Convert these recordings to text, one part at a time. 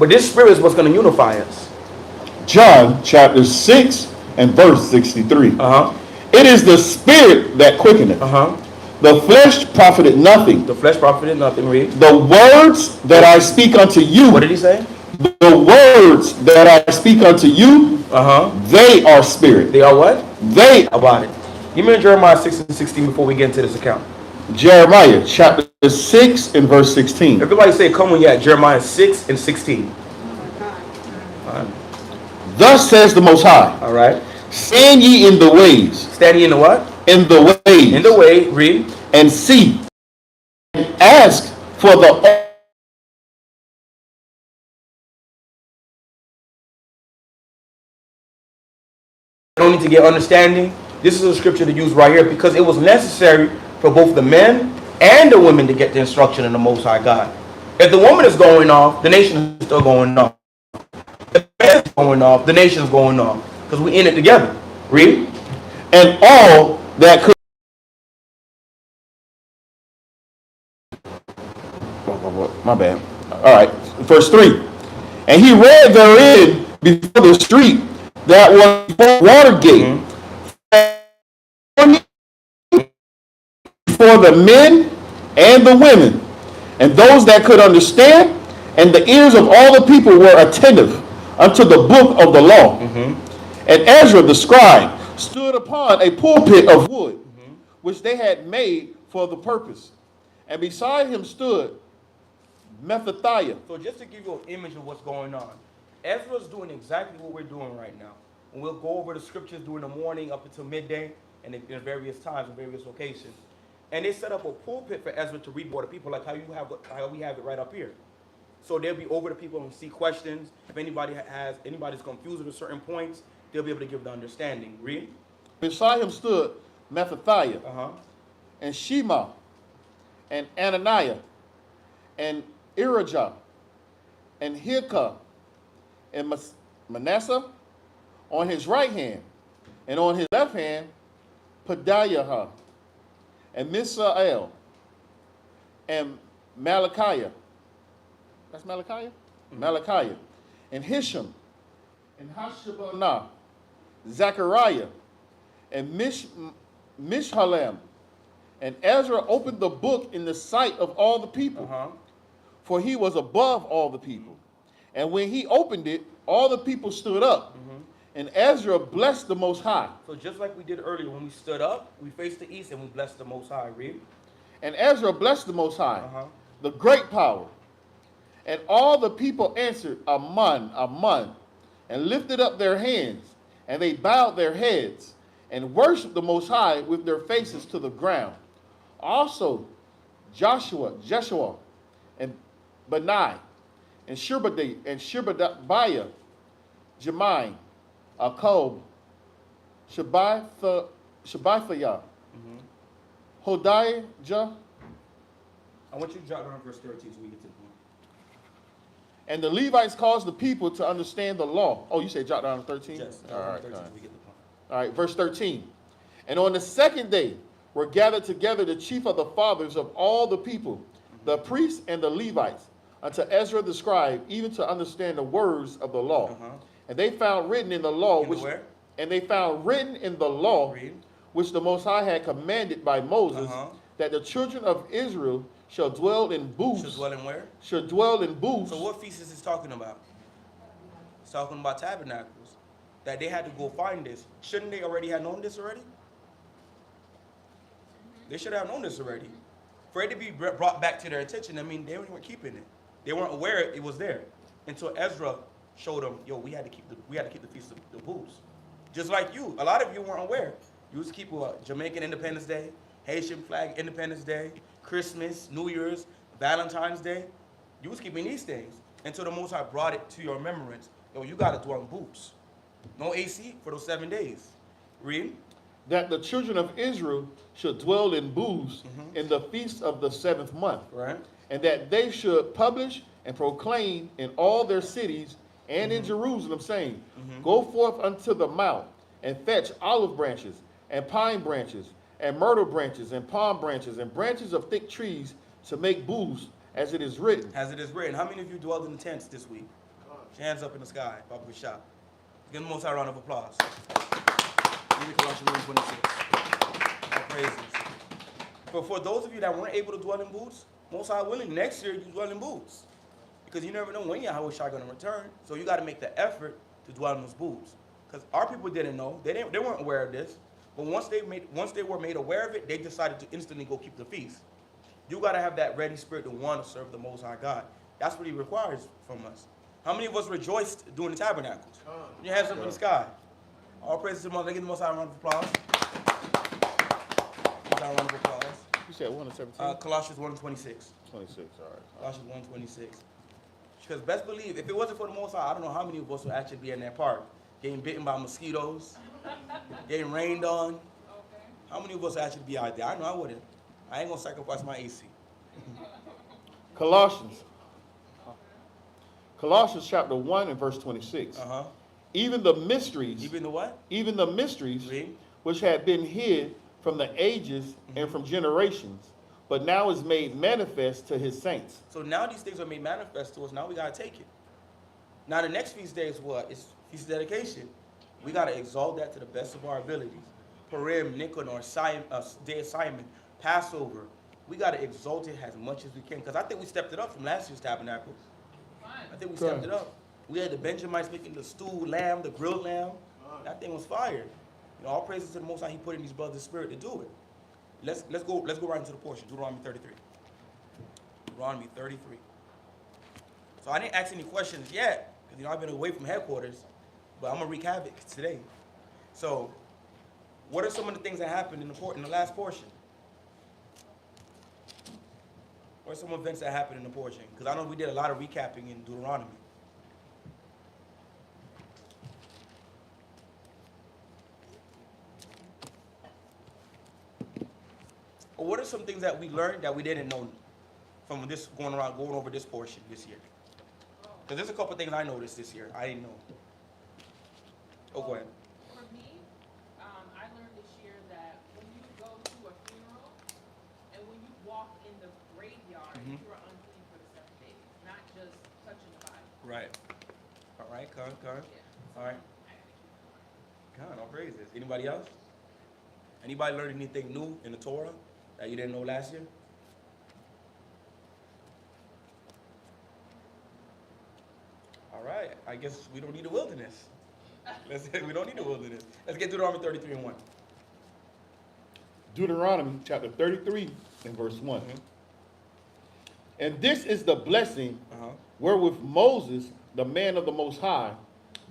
But this spirit is what's going to unify us. John chapter 6 and verse 63. It is the spirit that quickeneth. The flesh profited nothing. The flesh profited nothing. Read. The words that I speak unto you. What did he say? The words that I speak unto you, they are spirit. They are what? They about it. Give me Jeremiah 6 and 16 before we get into this account. Jeremiah chapter 6 and verse 16. Everybody say, come when you're at Jeremiah 6 and 16. Thus says the Most High. All right. Stand ye in the ways. Stand ye in the what? In the ways. In the way, read. And see. And ask for the... Don't need to get understanding. This is a scripture to use right here because it was necessary for both the men and the women to get the instruction of the Most High God. If the woman is going off, the nation is still going off. If the man is going off, the nation is going off. Because we in it together. Read. And all that could... My bad. All right. Verse 3. And he read therein before the street that was Watergate. For the men and the women, and those that could understand, and the ears of all the people were attentive unto the book of the law. And Ezra the scribe stood upon a pulpit of wood, which they had made for the purpose. And beside him stood Methathiah. So just to give you an image of what's going on, Ezra's doing exactly what we're doing right now. And we'll go over the scriptures during the morning up until midday and in various times in various locations. And they set up a pulpit for Ezra to read before the people, like how we have it right up here. So they'll be over the people and see questions. If anybody's confused with certain points, they'll be able to give the understanding. Read. Beside him stood Methathiah, and Shema, and Ananiah, and Irijah, and Hilkiah, and Manasseh on his right hand, and on his left hand, Pedaiah, and Misael, and Malachiah. That's Malachiah? Malachiah. And Hisham, and Hashabnah, Zechariah, and Mishhalem. And Ezra opened the book in the sight of all the people, for he was above all the people. And when he opened it, all the people stood up. And Ezra blessed the Most High. So just like we did earlier, when we stood up, we faced the east and we blessed the Most High. Read. And Ezra blessed the Most High, the great power. And all the people answered, Amen, Amen, and lifted up their hands. And they bowed their heads and worshiped the Most High with their faces to the ground. Also Jeshua, and Benai, and Sherebiah, Jemai, Akob, Shabbathiah, Hodijah. I want you to jot down verse 13 so we get to the point. And the Levites caused the people to understand the law. Oh, you say jot down 13? Yes. All right. 13 we get the point. All right, verse 13. And on the second day were gathered together the chief of the fathers of all the people, the priests and the Levites, unto Ezra the scribe, even to understand the words of the law. And they found written in the law, which the Most High had commanded by Moses, that the children of Israel shall dwell in booths. Shall dwell in where? Shall dwell in booths. So what feast is this talking about? It's talking about tabernacles. That they had to go find this. Shouldn't they already have known this already? They should have known this already. For it to be brought back to their attention, I mean, they weren't keeping it. They weren't aware it was there until Ezra showed them, yo, we had to keep the feast of the booths. Just like you, a lot of you weren't aware. You used to keep Jamaican Independence Day, Haitian flag Independence Day, Christmas, New Year's, Valentine's Day. You was keeping these things until the Most High brought it to your remembrance. Yo, you got to dwell in booths. No AC for those 7 days. Read. That the children of Israel should dwell in booths in the feast of the 7th month. Right. And that they should publish and proclaim in all their cities and in Jerusalem, saying, Go forth unto the mount, and fetch olive branches, and pine branches, and myrtle branches, and palm branches, and branches of thick trees, to make booths, as it is written. As it is written. How many of you dwelled in the tents this week? Your hands up in the sky. Papa Shop. Give the Most High a round of applause. Give me Colossians 1:26. All praises. But for those of you that weren't able to dwell in booths, Most High willing, next year you dwell in booths. Because you never know when Yahweh Shai going to return. So you got to make the effort to dwell in those booths. Because our people didn't know. They weren't aware of this. But once they were made aware of it, they decided to instantly go keep the feast. You got to have that ready spirit to want to serve the Most High God. That's what he requires from us. How many of us rejoiced during the tabernacles? Put your hands up in the sky. All praises to the Most High. Give the Most High a round of applause. Most High a round of applause. You said 1 and 17? Colossians 1:26. 26, all right. Colossians 1:26. Because best believe, if it wasn't for the Most High, I don't know how many of us would actually be in that park. Getting bitten by mosquitoes, getting rained on. How many of us would actually be out there? I know I wouldn't. I ain't going to sacrifice my AC. Colossians chapter 1 and verse 26. Uh-huh. Even the mysteries. Even the what? Even the mysteries Read. which had been hid from the ages and from generations, but now is made manifest to his saints. So now these things are made manifest to us. Now we got to take it. Now the next feast day is what? It's feast of dedication. We got to exalt that to the best of our abilities. Purim, Nicanor, Day of Simon, Passover. We got to exalt it as much as we can. Because I think we stepped it up from last year's tabernacle. I think we stepped it up. We had the Benjamites making the stewed lamb, the grilled lamb. That thing was fire. You know, all praises to the Most High. He put in these brothers' spirit to do it. Let's go right into the portion. Deuteronomy 33. Deuteronomy 33. So I didn't ask any questions yet, because I've been away from headquarters, but I'm gonna wreak havoc today. So, what are some of the things that happened in the last portion? What are some events that happened in the portion? Because I know we did a lot of recapping in Deuteronomy. Or what are some things that we learned that we didn't know from this going over this portion this year? Because there's a couple things I noticed this year I didn't know. Oh, go ahead. For me, I learned this year that when you go to a funeral and when you walk in the graveyard, you are unclean for the 7 days, not just touching the body. Right. All right, Con. Yeah. All right. Con, all praises. Anybody else? Anybody learn anything new in the Torah that you didn't know last year? All right. I guess we don't need a wilderness. We don't need a wilderness. Let's get Deuteronomy 33 and 1. Deuteronomy chapter 33 and verse 1. And this is the blessing wherewith Moses, the man of the Most High,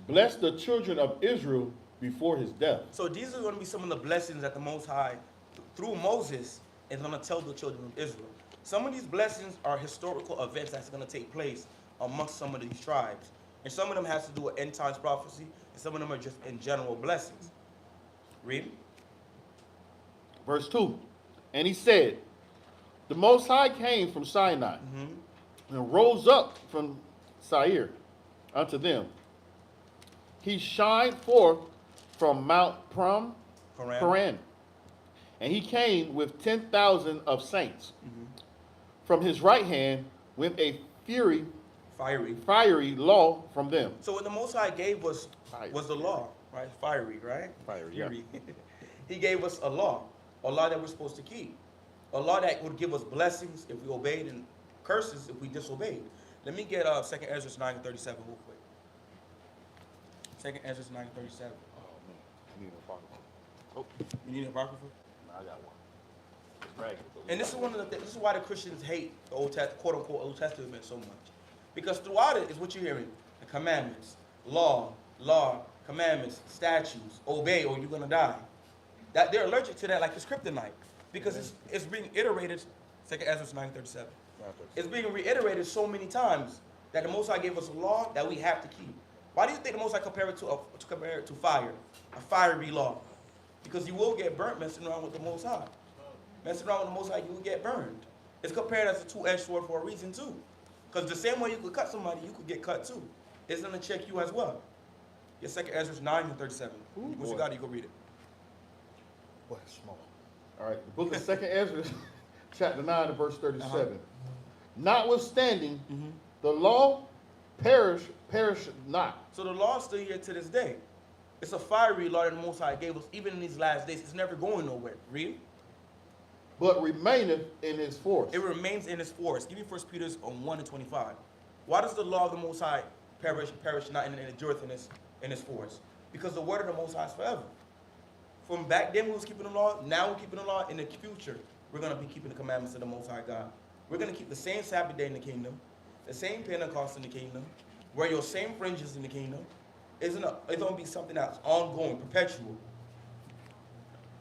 blessed the children of Israel before his death. So these are going to be some of the blessings that the Most High, through Moses, is going to tell the children of Israel. Some of these blessings are historical events that's going to take place amongst some of these tribes. And some of them has to do with end times prophecy, and some of them are just in general blessings. Read. Verse 2. And he said, the Most High came from Sinai and rose up from Seir unto them. He shined forth from Mount Paran. And he came with 10,000 of saints. From his right hand went a fiery law from them. So what the Most High gave us was the law, right? Fiery, right? Fiery, yeah. He gave us a law that we're supposed to keep. A law that would give us blessings if we obeyed and curses if we disobeyed. Let me get 2 Ezra 9 and 37 real quick. 2 Ezra 9 and 37. Oh, man. I need an apocrypha. Oh, You need an apocrypha? no, I got one. It's ragged, but And this is one of the things. This is why the Christians hate the quote unquote Old Testament so much, because throughout it is what you're hearing: the commandments, law, commandments, statutes, obey or you're gonna die. That they're allergic to that like it's kryptonite, because it's being iterated. 2 Ezra 9:37. It's being reiterated so many times that the Most High gave us a law that we have to keep. Why do you think the Most High compare it to fire, a fiery law? Because you will get burnt messing around with the Most High. Messing around with the Most High, you will get burned. It's compared as a two-edged sword for a reason too. Because the same way you could cut somebody, you could get cut too. It's going to check you as well. Your 2 Ezra 9 and 37. What you got? You go read it. boy, it's small. All right, the book of 2 Ezra, chapter 9 and verse 37. Notwithstanding, the law perish not. So the law is still here to this day. It's a fiery law that the Most High gave us, even in these last days. It's never going nowhere. Read. But remaineth in his force. It remains in its force. Give me 1 Peter 1:25. Why does the law of the Most High perish not and endureth in its force? Because the word of the Most High is forever. From back then we was keeping the law, now we're keeping the law. In the future, we're going to be keeping the commandments of the Most High God. We're going to keep the same Sabbath day in the kingdom, the same Pentecost in the kingdom, wear your same fringes in the kingdom. It's going to be something that's ongoing, perpetual.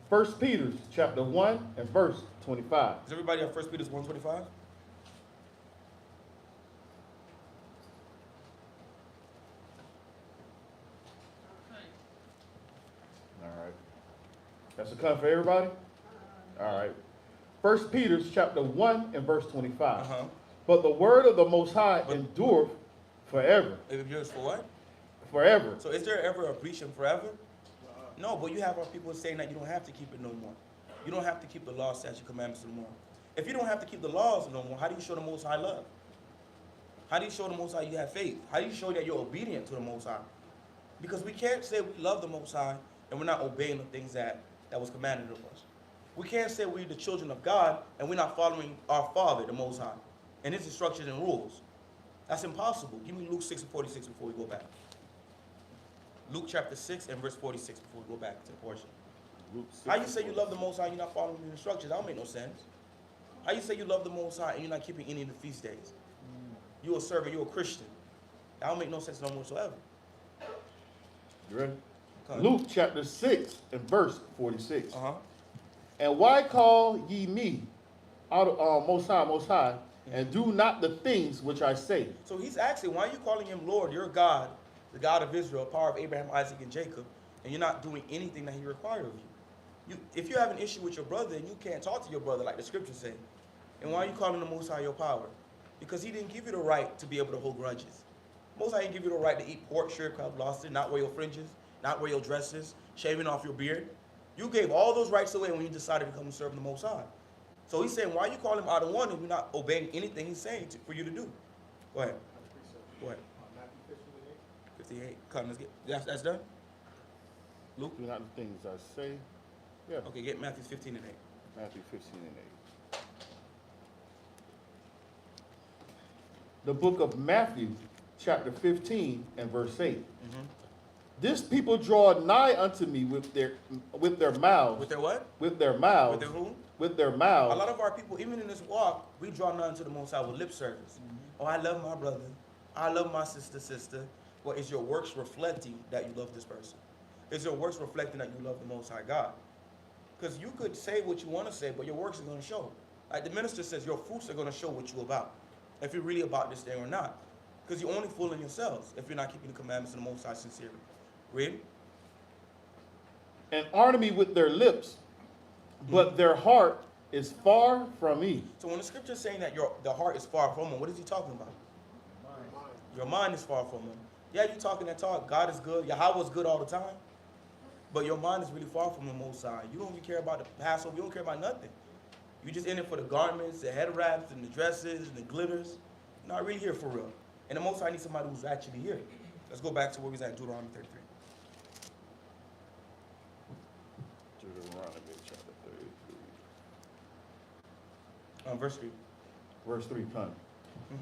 1 Peter chapter 1 and verse 25. Does everybody have 1 Peter 1:25? All right. That's a cut for everybody? All right. 1 Peter chapter 1 and verse 25. But the word of the Most High endureth forever. It endures for what? Forever. So is there ever a breach in forever? No, but you have our people saying that you don't have to keep it no more. You don't have to keep the law, statute, commandments no more. If you don't have to keep the laws no more, how do you show the Most High love? How do you show the Most High you have faith? How do you show that you're obedient to the Most High? Because we can't say we love the Most High and we're not obeying the things that was commanded of us. We can't say we're the children of God and we're not following our Father, the Most High, and his instructions and rules. That's impossible. Give me Luke 6:46 before we go back. Luke chapter 6 and verse 46 before we go back to the portion. How you say you love the Most High and you're not following the instructions? That don't make no sense. How you say you love the Most High and you're not keeping any of the feast days? You're a servant, you're a Christian. That don't make no sense no whatsoever. You ready? Luke chapter 6 and verse 46. Uh-huh. And why call ye me out of Most High, and do not the things which I say? So he's asking, why are you calling him Lord? You're God, the God of Israel, power of Abraham, Isaac, and Jacob, and you're not doing anything that he required of you. If you have an issue with your brother and you can't talk to your brother like the scriptures say, and why are you calling the Most High your power? Because he didn't give you the right to be able to hold grudges. Most High didn't give you the right to eat pork, shrimp, crab, lobster, not wear your fringes, not wear your dresses, shaving off your beard. You gave all those rights away when you decided to come and serve the Most High. So he's saying, why are you calling him out of one if you're not obeying anything he's saying for you to do? Go ahead. Go ahead. 58. Come, let's get, that's done? Luke? Do not the things I say. Yeah. Okay, get Matthew 15 and 8. Matthew 15 and 8. The book of Matthew, chapter 15 and verse 8. This people draw nigh unto me with their mouths. With their what? With their mouths. With their who? With their mouths. A lot of our people, even in this walk, we draw nigh unto the Most High with lip service. Oh, I love my brother. I love my sister. Well, is your works reflecting that you love this person? Is your works reflecting that you love the Most High God? Because you could say what you want to say, but your works are going to show. Like the minister says, your fruits are going to show what you're about. If you're really about this thing or not. Because you're only fooling yourselves if you're not keeping the commandments of the Most High sincerely. Read. And honor me with their lips, but their heart is far from me. So when the scripture is saying that the heart is far from him, what is he talking about? Your mind is far from him. Yeah, you talking that talk. God is good. Yahweh is good all the time. But your mind is really far from the Most High. You don't even care about the Passover. You don't care about nothing. You just in it for the garments, the head wraps, and the dresses, and the glitters. You're not really here for real. And the Most High needs somebody who's actually here. Let's go back to where we was at, Deuteronomy 33. Deuteronomy chapter 33. Verse 3. Verse 3, come.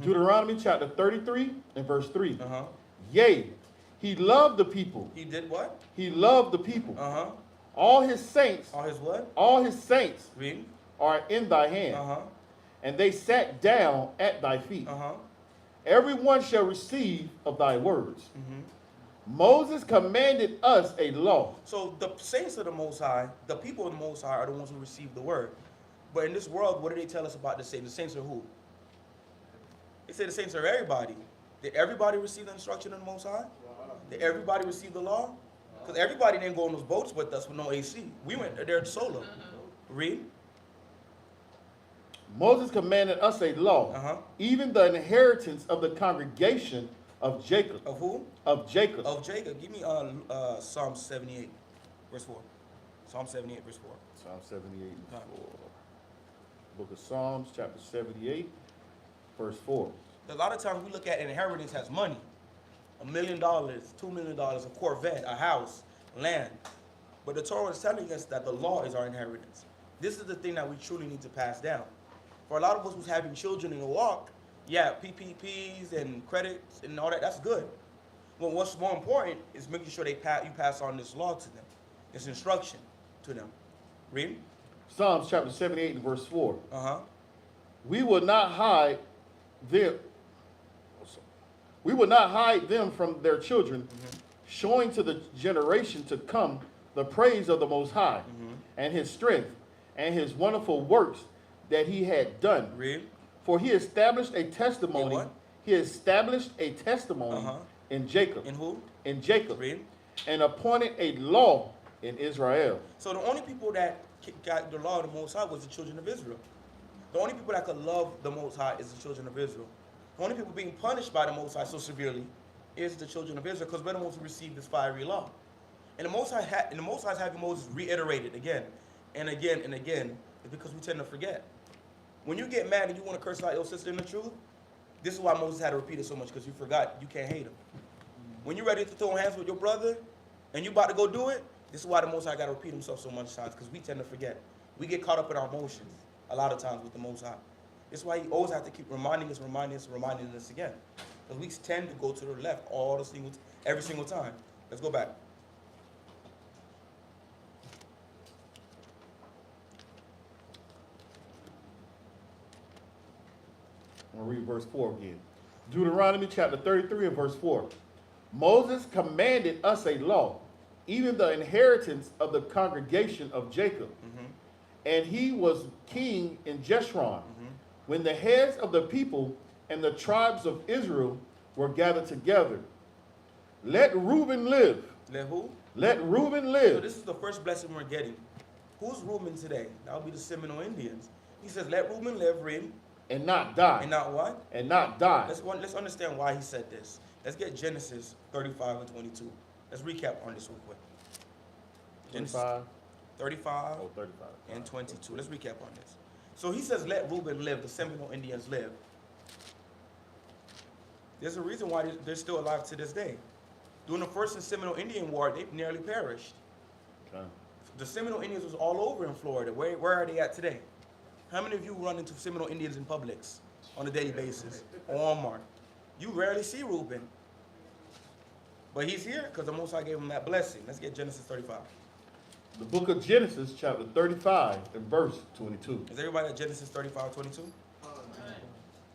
Deuteronomy chapter 33 and verse 3. Uh-huh. Yea, he loved the people. He did what? He loved the people. Uh-huh. All his saints. All his what? All his saints. Read. Are in thy hand. Uh-huh. And they sat down at thy feet. Uh-huh. Everyone shall receive of thy words. Moses commanded us a law. So the saints of the Most High, the people of the Most High, are the ones who receive the word. But in this world, what do they tell us about the saints? The saints are who? They say the saints are everybody. Did everybody receive the instruction of the Most High? Did everybody receive the law? Because everybody didn't go on those boats with us with no AC. We went there solo. Read. Moses commanded us a law, even the inheritance of the congregation of Jacob. Of who? Of Jacob. Of Jacob. Give me Psalm 78, verse 4. Psalm 78, verse 4. Psalm 78, verse 4. Book of Psalms, chapter 78, verse 4. A lot of times we look at inheritance as money. $1 million, $2 million, a Corvette, a house, land. But the Torah is telling us that the law is our inheritance. This is the thing that we truly need to pass down. For a lot of us who's having children in the walk, yeah, PPPs and credits and all that, that's good. But what's more important is making sure you pass on this law to them, this instruction to them. Read. Psalms chapter 78 and verse 4. Uh-huh. We will not hide them. We will not hide them from their children, showing to the generation to come the praise of the Most High, and his strength, and his wonderful works that he had done. Read. For he established a testimony. In what? He established a testimony in Jacob. In who? In Jacob. Read. And appointed a law in Israel. So the only people that got the law of the Most High was the children of Israel. The only people that could love the Most High is the children of Israel. The only people being punished by the Most High so severely is the children of Israel, because we're the ones who received this fiery law. And the Most High is having Moses reiterate it again and again and again, is because we tend to forget. When you get mad and you want to curse out your sister in the truth, this is why Moses had to repeat it so much, because you forgot you can't hate him. When you're ready to throw hands with your brother and you about to go do it, this is why the Most High got to repeat himself so much times, because we tend to forget. We get caught up in our emotions a lot of times with the Most High. This is why he always has to keep reminding us again. Because we tend to go to the left every single time. Let's go back. I'm going to read verse 4 again. Deuteronomy chapter 33 and verse 4. Moses commanded us a law, even the inheritance of the congregation of Jacob. And he was king in Jeshurun, when the heads of the people and the tribes of Israel were gathered together. Let Reuben live. Let who? Let Reuben So live. this is the first blessing we're getting. Who's Reuben today? That would be the Seminole Indians. He says, let Reuben live, read. And not die. And not what? And not die. Let's understand why he said this. Let's get Genesis 35 and 22. Let's recap on this real quick. Genesis 35 35. and 22. Let's recap on this. So he says, let Reuben live, the Seminole Indians live. There's a reason why they're still alive to this day. During the first Seminole Indian War, they nearly perished. Okay. The Seminole Indians was all over in Florida. Where are they at today? How many of you run into Seminole Indians in Publix on a daily basis? Or Walmart? You rarely see Reuben. But he's here because the Most High gave him that blessing. Let's get Genesis 35. The book of Genesis, chapter 35, and verse 22. Is everybody at Genesis 35, 22? All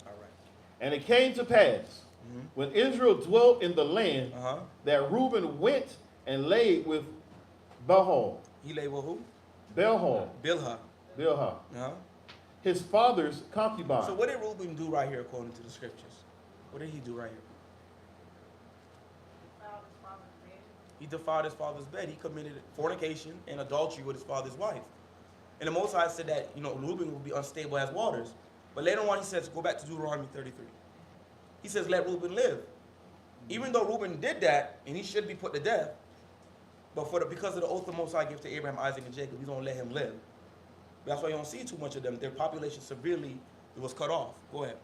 right. And it came to pass, when Israel dwelt in the land, that Reuben went and laid with Bilhah. He lay with who? Bilhah. Bilhah. His father's concubine. So what did Reuben do right here according to the scriptures? What did he do right here? He defiled his father's bed. He committed fornication and adultery with his father's wife. And the Most High said that, Reuben will be unstable as waters. But later on he says, go back to Deuteronomy 33. He says, let Reuben live. Even though Reuben did that, and he should be put to death, but because of the oath the Most High gave to Abraham, Isaac, and Jacob, he's going to let him live. That's why you don't see too much of them. Their population severely was cut off. Go ahead.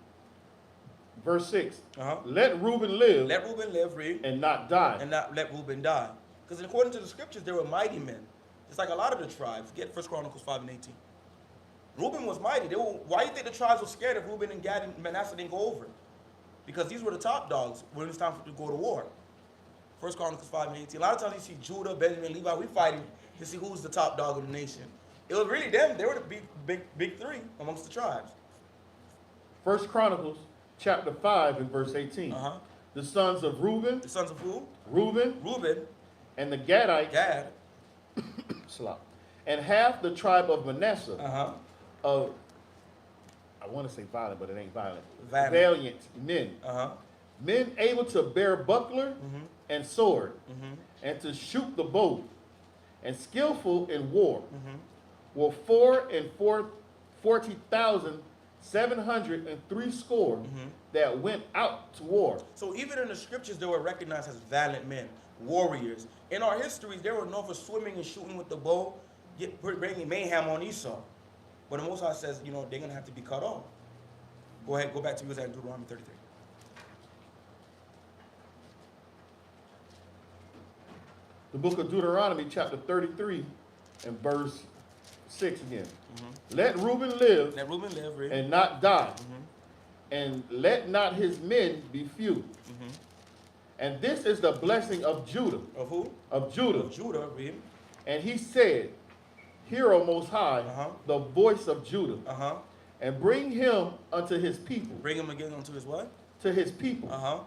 Verse 6. Let Reuben live. Let Reuben live, read. And not die. And not let Reuben die. Because according to the scriptures, they were mighty men. It's like a lot of the tribes. Get 1 Chronicles 5 and 18. Reuben was mighty. Why do you think the tribes were scared if Reuben and Gad and Manasseh didn't go over? Because these were the top dogs when it was time to go to war. 1 Chronicles 5 and 18. A lot of times you see Judah, Benjamin, Levi, we fighting to see who's the top dog of the nation. It was really them. They were the big three amongst the tribes. 1 Chronicles chapter 5 and verse 18. The sons of Reuben. The sons of who? Reuben. And the Gadites. Gad. And half the tribe of Manasseh. Of, I want to say violent, but it ain't violent. Valiant men. Men able to bear buckler and sword. And to shoot the bow. And skillful in war. Were 40,703 score that went out to war. So even in the scriptures, they were recognized as valiant men, warriors. In our histories, they were known for swimming and shooting with the bow, bringing mayhem on Esau. But the Most High says, they're going to have to be cut off. Go ahead, go back to Deuteronomy 33. The book of Deuteronomy, chapter 33, and verse 6 again. Let Reuben live Let Reuben live, read. and not die, and let not his men be few. And this is the blessing of Judah. Of who? Of Judah. Of Judah, read. And he said, Hear, O Most High, the voice of Judah, and bring him unto his people. Bring him again unto his what? To his people.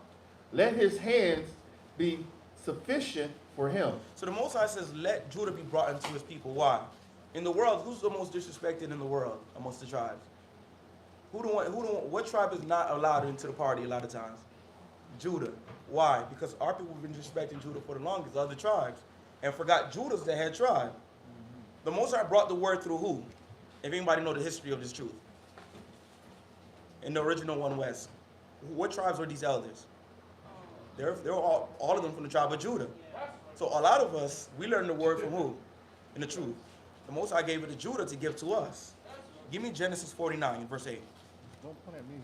Let his hands be sufficient for him. So the Most High says, let Judah be brought into his people. Why? In the world, who's the most disrespected in the world amongst the tribes? What tribe is not allowed into the party a lot of times? Judah. Why? Because our people have been disrespecting Judah for the longest, other tribes, and forgot Judah's the head tribe. The Most High brought the word through who? If anybody know the history of this truth. In the original One West. What tribes were these elders? They're all of them from the tribe of Judah. So a lot of us, we learn the word from who? In the truth. The Most High gave it to Judah to give to us. Give me Genesis 49, verse 8. Don't point at me.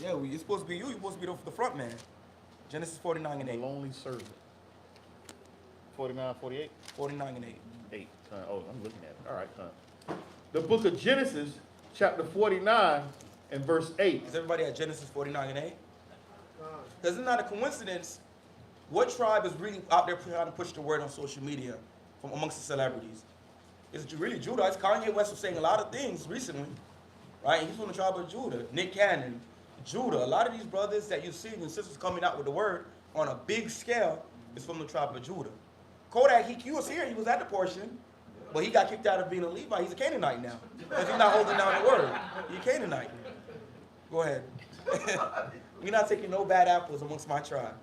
Yeah, it's supposed to be you. You're supposed to be the front man. Genesis 49 and 8. The lonely servant. 49, 48? 49 and 8. 8. Oh, I'm looking at it. All right, the book of Genesis, chapter 49, and verse 8. Is everybody at Genesis 49 and 8? Because it's not a coincidence. What tribe is really out there trying to push the word on social media from amongst the celebrities? It's really Judah. It's Kanye West was saying a lot of things recently, right? He's from the tribe of Judah. Nick Cannon, Judah. A lot of these brothers that you see and sisters coming out with the word on a big scale is from the tribe of Judah. Kodak, he was here. He was at the portion, but he got kicked out of being a Levite. He's a Canaanite now because he's not holding down the word. He's a Canaanite. Go ahead. We're not taking no bad apples amongst my tribe.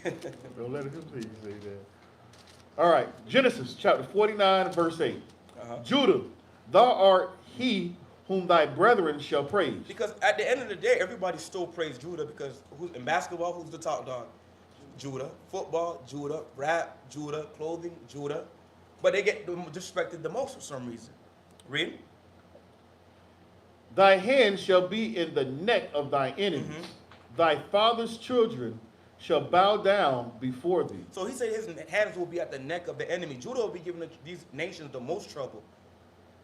Don't let him see you say that. All right, Genesis chapter 49, verse 8. Judah, thou art he whom thy brethren shall praise. Because at the end of the day, everybody still praise Judah because in basketball, who's the top dog? Judah. Football, Judah. Rap, Judah. Clothing, Judah. But they get disrespected the most for some reason. Read. Thy hand shall be in the neck of thy enemies. Thy father's children shall bow down before thee. So he said his hands will be at the neck of the enemy. Judah will be giving these nations the most trouble.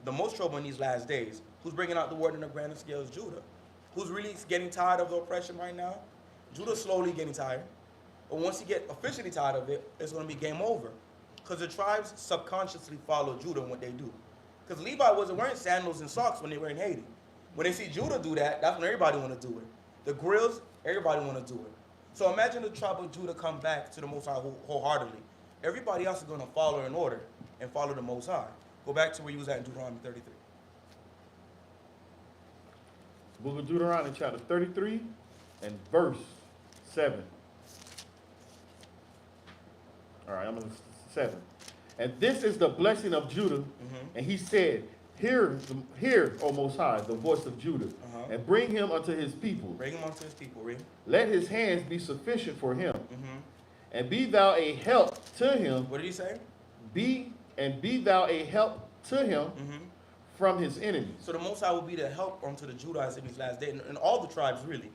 The most trouble in these last days. Who's bringing out the word on a grander scale is Judah. Who's really getting tired of the oppression right now? Judah's slowly getting tired. But once he get officially tired of it, it's going to be game over. Because the tribes subconsciously follow Judah in what they do. Because Levi wasn't wearing sandals and socks when they were in Haiti. When they see Judah do that, that's when everybody want to do it. The grills, everybody want to do it. So imagine the tribe of Judah come back to the Most High wholeheartedly. Everybody else is going to follow in order and follow the Most High. Go back to where you was at in Deuteronomy 33. Book of Deuteronomy chapter 33 and verse 7. All right, I'm in 7. And this is the blessing of Judah. And he said, Hear, O Most High, the voice of Judah, and bring him unto his people. Bring him unto his people, read. Let his hands be sufficient for him. And be thou a help to him. What did he say? Be thou a help to him from his enemies. So the Most High will be the help unto the Judahites in these last days, and all the tribes really.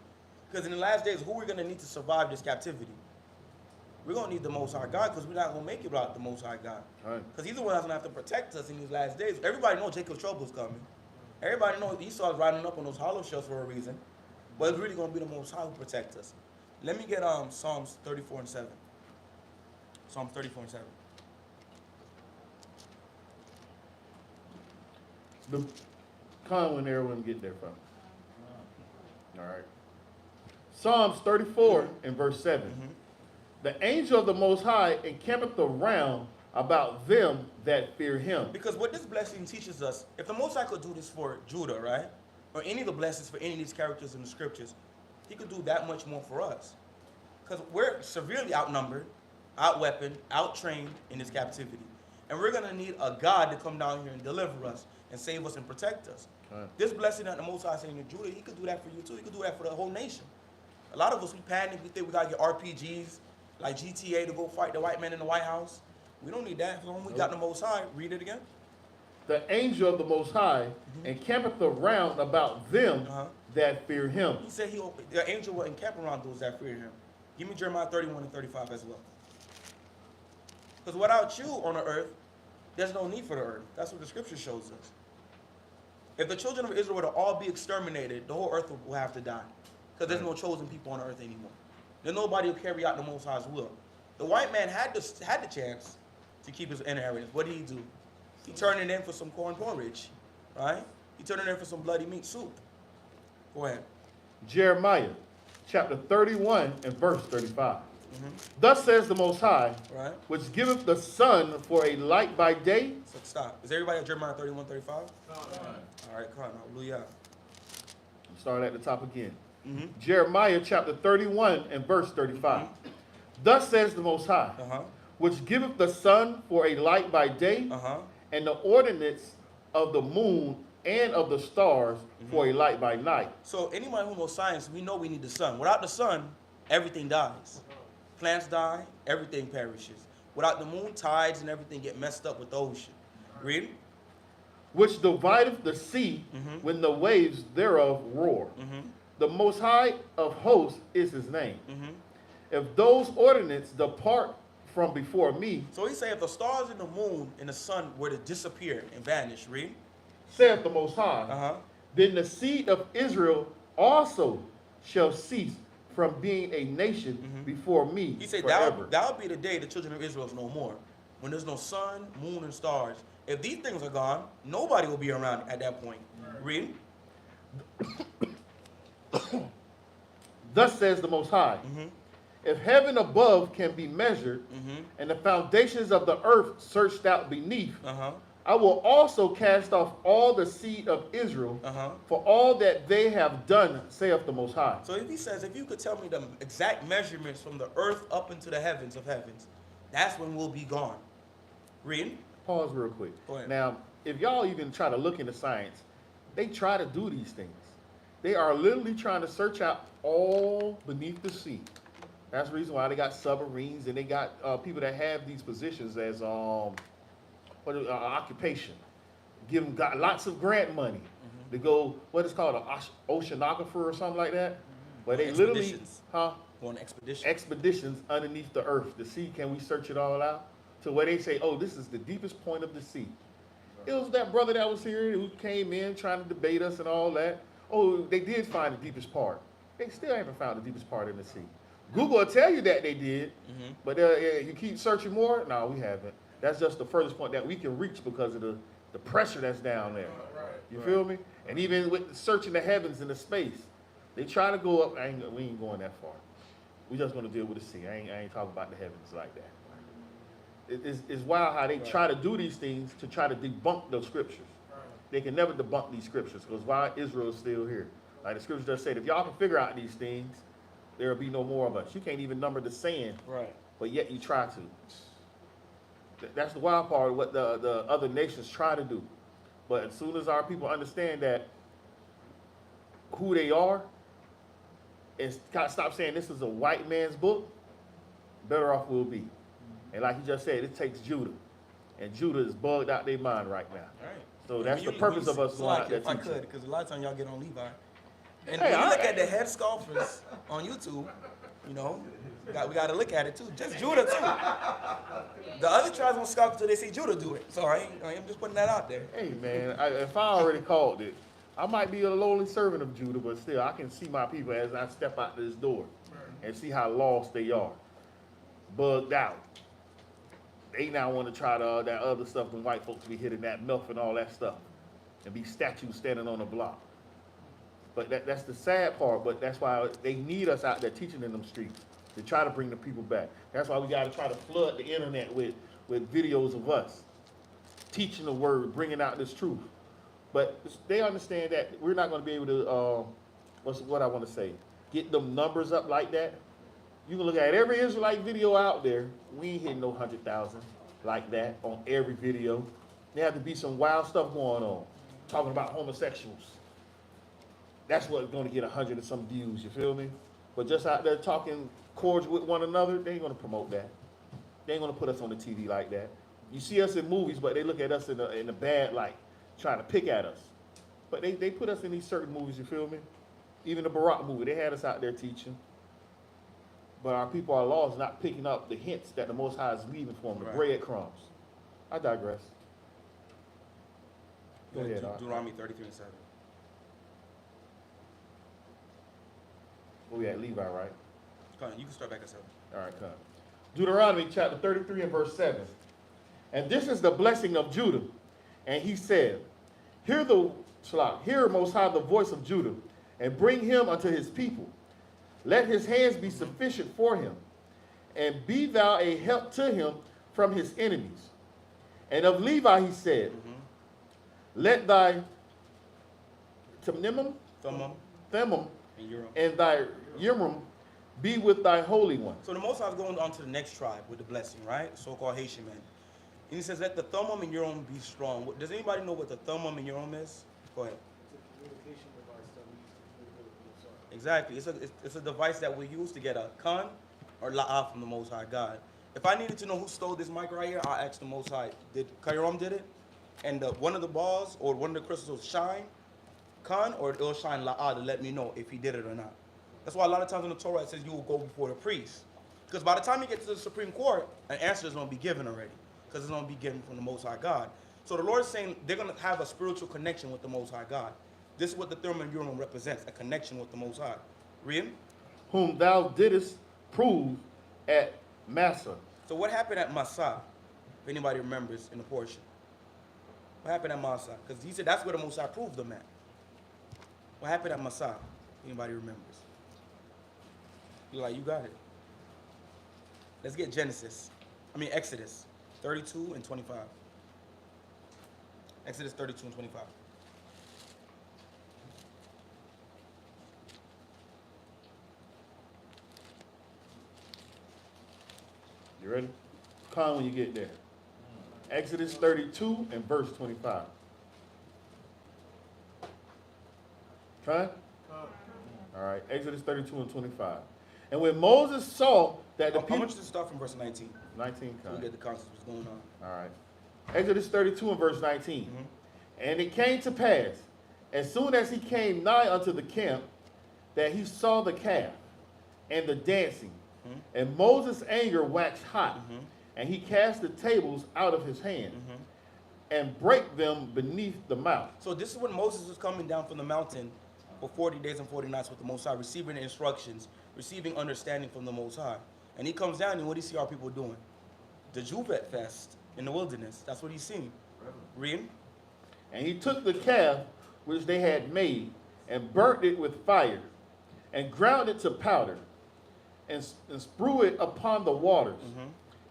Because in the last days, who we're going to need to survive this captivity? We're going to need the Most High God, because we're not going to make it without the Most High God. Because he's the one that's going to have to protect us in these last days. Everybody knows Jacob's trouble is coming. Everybody knows Esau's riding up on those hollow shells for a reason. But it's really going to be the Most High who protects us. Let me get Psalms 34 and 7. Psalms 34 and 7. The con when everyone get there from. All right. Psalms 34 and verse 7. The angel of the Most High encampeth around about them that fear him. Because what this blessing teaches us, if the Most High could do this for Judah, right? Or any of the blessings for any of these characters in the scriptures, he could do that much more for us. Because we're severely outnumbered, outweaponed, outtrained in this captivity. And we're going to need a God to come down here and deliver us and save us and protect us. This blessing that the Most High is saying to Judah, he could do that for you too. He could do that for the whole nation. A lot of us, we panic. We think we got to get RPGs like GTA to go fight the white man in the White House. We don't need that. When we got the Most High, read it again. The angel of the Most High encampeth around about them that fear him. He said the angel will encamp around those that fear him. Give me Jeremiah 31 and 35 as well. Because without you on the earth, there's no need for the earth. That's what the scripture shows us. If the children of Israel were to all be exterminated, the whole earth will have to die. Because there's no chosen people on the earth anymore. There's nobody who carry out the Most High's will. The white man had the chance to keep his inheritance. What did he do? He turned it in for some corn porridge, right? He turned it in for some bloody meat soup. Go ahead. Jeremiah chapter 31 and verse 35. Thus says the Most High, Right. which giveth the sun for a light by day. So stop. Is everybody at Jeremiah 31, 35? All right, come on. Hallelujah. Start at the top again. Jeremiah chapter 31 and verse 35. Thus says the Most High, which giveth the sun for a light by day, and the ordinance of the moon and of the stars for a light by night. So anyone who knows science, we know we need the sun. Without the sun, everything dies. Plants die, everything perishes. Without the moon, tides and everything get messed up with the ocean. Read. Which divideth the sea when the waves thereof roar. The Most High of hosts is his name. If those ordinances depart from before me, so he said if the stars and the moon and the sun were to disappear and vanish, read. Saith the Most High, then the seed of Israel also shall cease from being a nation before me. He said forever. that'll be the day the children of Israel is no more. When there's no sun, moon, and stars. If these things are gone, nobody will be around at that point. Read. Thus says the Most High, if heaven above can be measured, and the foundations of the earth searched out beneath, I will also cast off all the seed of Israel for all that they have done, saith the Most High. So if he says, if you could tell me the exact measurements from the earth up into the heavens of heavens, that's when we'll be gone. Read. Pause real quick. Go ahead. Now, if y'all even try to look into science, they try to do these things. They are literally trying to search out all beneath the sea. That's the reason why they got submarines and they got people that have these positions as occupation. Give them got lots of grant money to go, what is called an oceanographer or something like that. Where they literally, Go on expedition. expeditions underneath the earth to see, can we search it all out? To where they say, oh, this is the deepest point of the sea. It was that brother that was here who came in trying to debate us and all that. Oh, they did find the deepest part. They still haven't found the deepest part in the sea. Google will tell you that they did, but you keep searching more? No, we haven't. That's just the furthest point that we can reach because of the pressure that's down there. You feel me? And even with searching the heavens and the space, they try to go up. We ain't going that far. We just going to deal with the sea. I ain't talking about the heavens like that. It's wild how they try to do these things to try to debunk those scriptures. They can never debunk these scriptures because why Israel is still here. Like the scripture just said, if y'all can figure out these things, there will be no more of us. You can't even number the sand, but yet you try to. That's the wild part of what the other nations try to do. But as soon as our people understand that who they are and stop saying this is a white man's book, better off we'll be. And like he just said, it takes Judah. And Judah is bugged out their mind right now. So that's the purpose of us going out there teaching. If I could, because a lot of times y'all get on Levi. And when you look at the head scoffers on YouTube, you know, we got to look at it too. Just Judah too. The other tribes won't scoff until they see Judah do it. So I'm just putting that out there. Hey man, if I already called it, I might be a lowly servant of Judah, but still I can see my people as I step out this door and see how lost they are. Bugged out. They now want to try that other stuff, when white folks be hitting that milk and all that stuff, and be statues standing on the block. But that's the sad part, but that's why they need us out there teaching in them streets to try to bring the people back. That's why we got to try to flood the internet with videos of us teaching the word, bringing out this truth. But they understand that we're not going to be able to, what I want to say, get them numbers up like that. You can look at every Israelite video out there. We ain't hitting no 100,000 like that on every video. There have to be some wild stuff going on, talking about homosexuals. That's what's going to get 100 and some views, you feel me? But just out there talking cordial with one another, they ain't going to promote that. They ain't going to put us on the TV like that. You see us in movies, but they look at us in a bad light, trying to pick at us. But they put us in these certain movies, you feel me? Even the Barack movie, they had us out there teaching. But our people are lost, not picking up the hints that the Most High is leaving for them, the Right. breadcrumbs. I digress. Go ahead. Deuteronomy 33 and 7. Where we at? Levi, right? Come on, you can start back at 7. All right, come. Deuteronomy chapter 33 and verse 7. And this is the blessing of Judah. And he said, hear, Most High, the voice of Judah, and bring him unto his people. Let his hands be sufficient for him, and be thou a help to him from his enemies. And of Levi he said, let thy Thummim and thy Urim be with thy Holy One. So the Most High is going on to the next tribe with the blessing, right? So-called Haitian man. And he says, let the Thummim and Urim be strong. Does anybody know what the Thummim and Urim is? Go ahead. Communication device that we use to communicate with the Most High. Exactly. It's a device that we use to get a Khan or La'ah from the Most High God. If I needed to know who stole this mic right here, I'll ask the Most High. Did Kairam did it? And one of the balls or one of the crystals shine Khan, or it'll shine La'ah to let me know if he did it or not. That's why a lot of times in the Torah it says you will go before the priest. Because by the time you get to the Supreme Court, an answer is going to be given already. Because it's going to be given from the Most High God. So the Lord is saying they're going to have a spiritual connection with the Most High God. This is what the Thummim and Urim represents, a connection with the Most High. Read. Whom thou didst prove at Massa. So what happened at Massah, if anybody remembers in the portion? What happened at Massah? Because he said that's where the Most High proved them at. What happened at Massah? Anybody remembers? You're like, you got it. Let's get Exodus 32 and 25. Exodus 32 and 25. You ready? Come when you get there. Exodus 32 and verse 25. Try? All right, Exodus 32 and 25. And when Moses saw that the I people... want you to start from verse 19. 19, So we get the concept of what's going on. all right. Exodus 32 and verse 19. And it came to pass, as soon as he came nigh unto the camp, that he saw the calf and the dancing. And Moses' anger waxed hot, and he cast the tables out of his hand, and brake them beneath the mount. So this is when Moses was coming down from the mountain for 40 days and 40 nights with the Most High, receiving the instructions, receiving understanding from the Most High. And he comes down, and what do you see our people doing? The Juvet fest in the wilderness. That's what he's seeing. Read. And he took the calf which they had made, and burnt it with fire, and ground it to powder, and strew it upon the waters,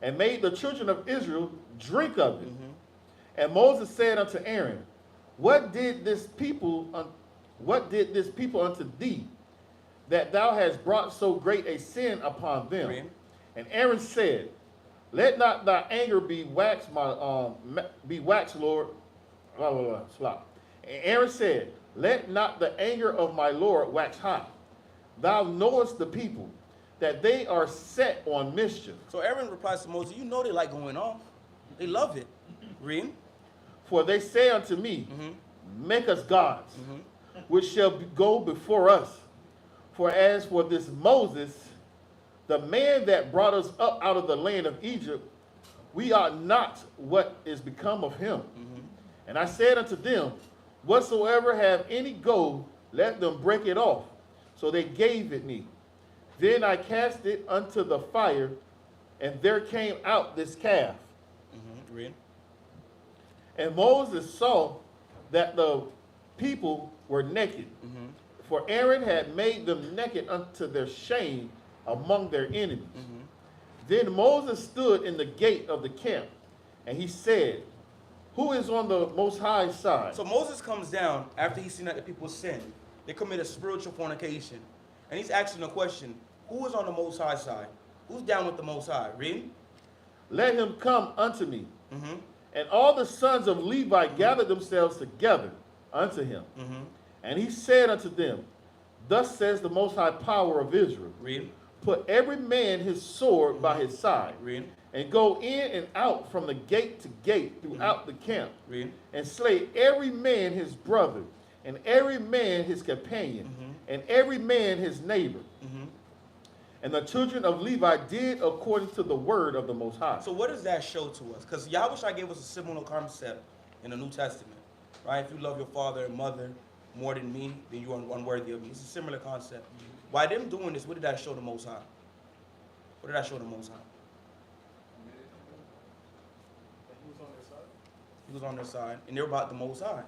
and made the children of Israel drink of it. And Moses said unto Aaron, What did this people unto thee, that thou hast brought so great a sin upon them? Read. And Aaron said, Let not thy anger be waxed, Lord. Blah, blah, blah, slop. And Aaron said, Let not the anger of my Lord wax hot. Thou knowest the people, that they are set on mischief. So Aaron replies to Moses, you know they like going off. They love it. Read. For they say unto me, Make us gods, which shall go before us. For as for this Moses, the man that brought us up out of the land of Egypt, we are not what is become of him. And I said unto them, Whatsoever have any gold, let them break it off. So they gave it me. Then I cast it unto the fire, and there came out this calf. Read. And Moses saw that the people were naked, for Aaron had made them naked unto their shame among their enemies. Then Moses stood in the gate of the camp, and he said, Who is on the Most High side? So Moses comes down after he's seen that the people sin. They commit a spiritual fornication. And he's asking a question, who is on the Most High side? Who's down with the Most High? Read. Let him come unto me. And all the sons of Levi gathered themselves together unto him. And he said unto them, Thus says the Most High power of Israel. Read. Put every man his sword by his side. Read. And go in and out from the gate to gate throughout the camp. Read. And slay every man his brother, and every man his companion, and every man his neighbor. And the children of Levi did according to the word of the Most High. So what does that show to us? Because Yahushua gave us a similar concept in the New Testament, right? If you love your father and mother more than me, then you are unworthy of me. It's a similar concept. By them doing this, what did that show the Most High? What did that show the Most High? He was on their side. He was on their side, and they're about the Most High.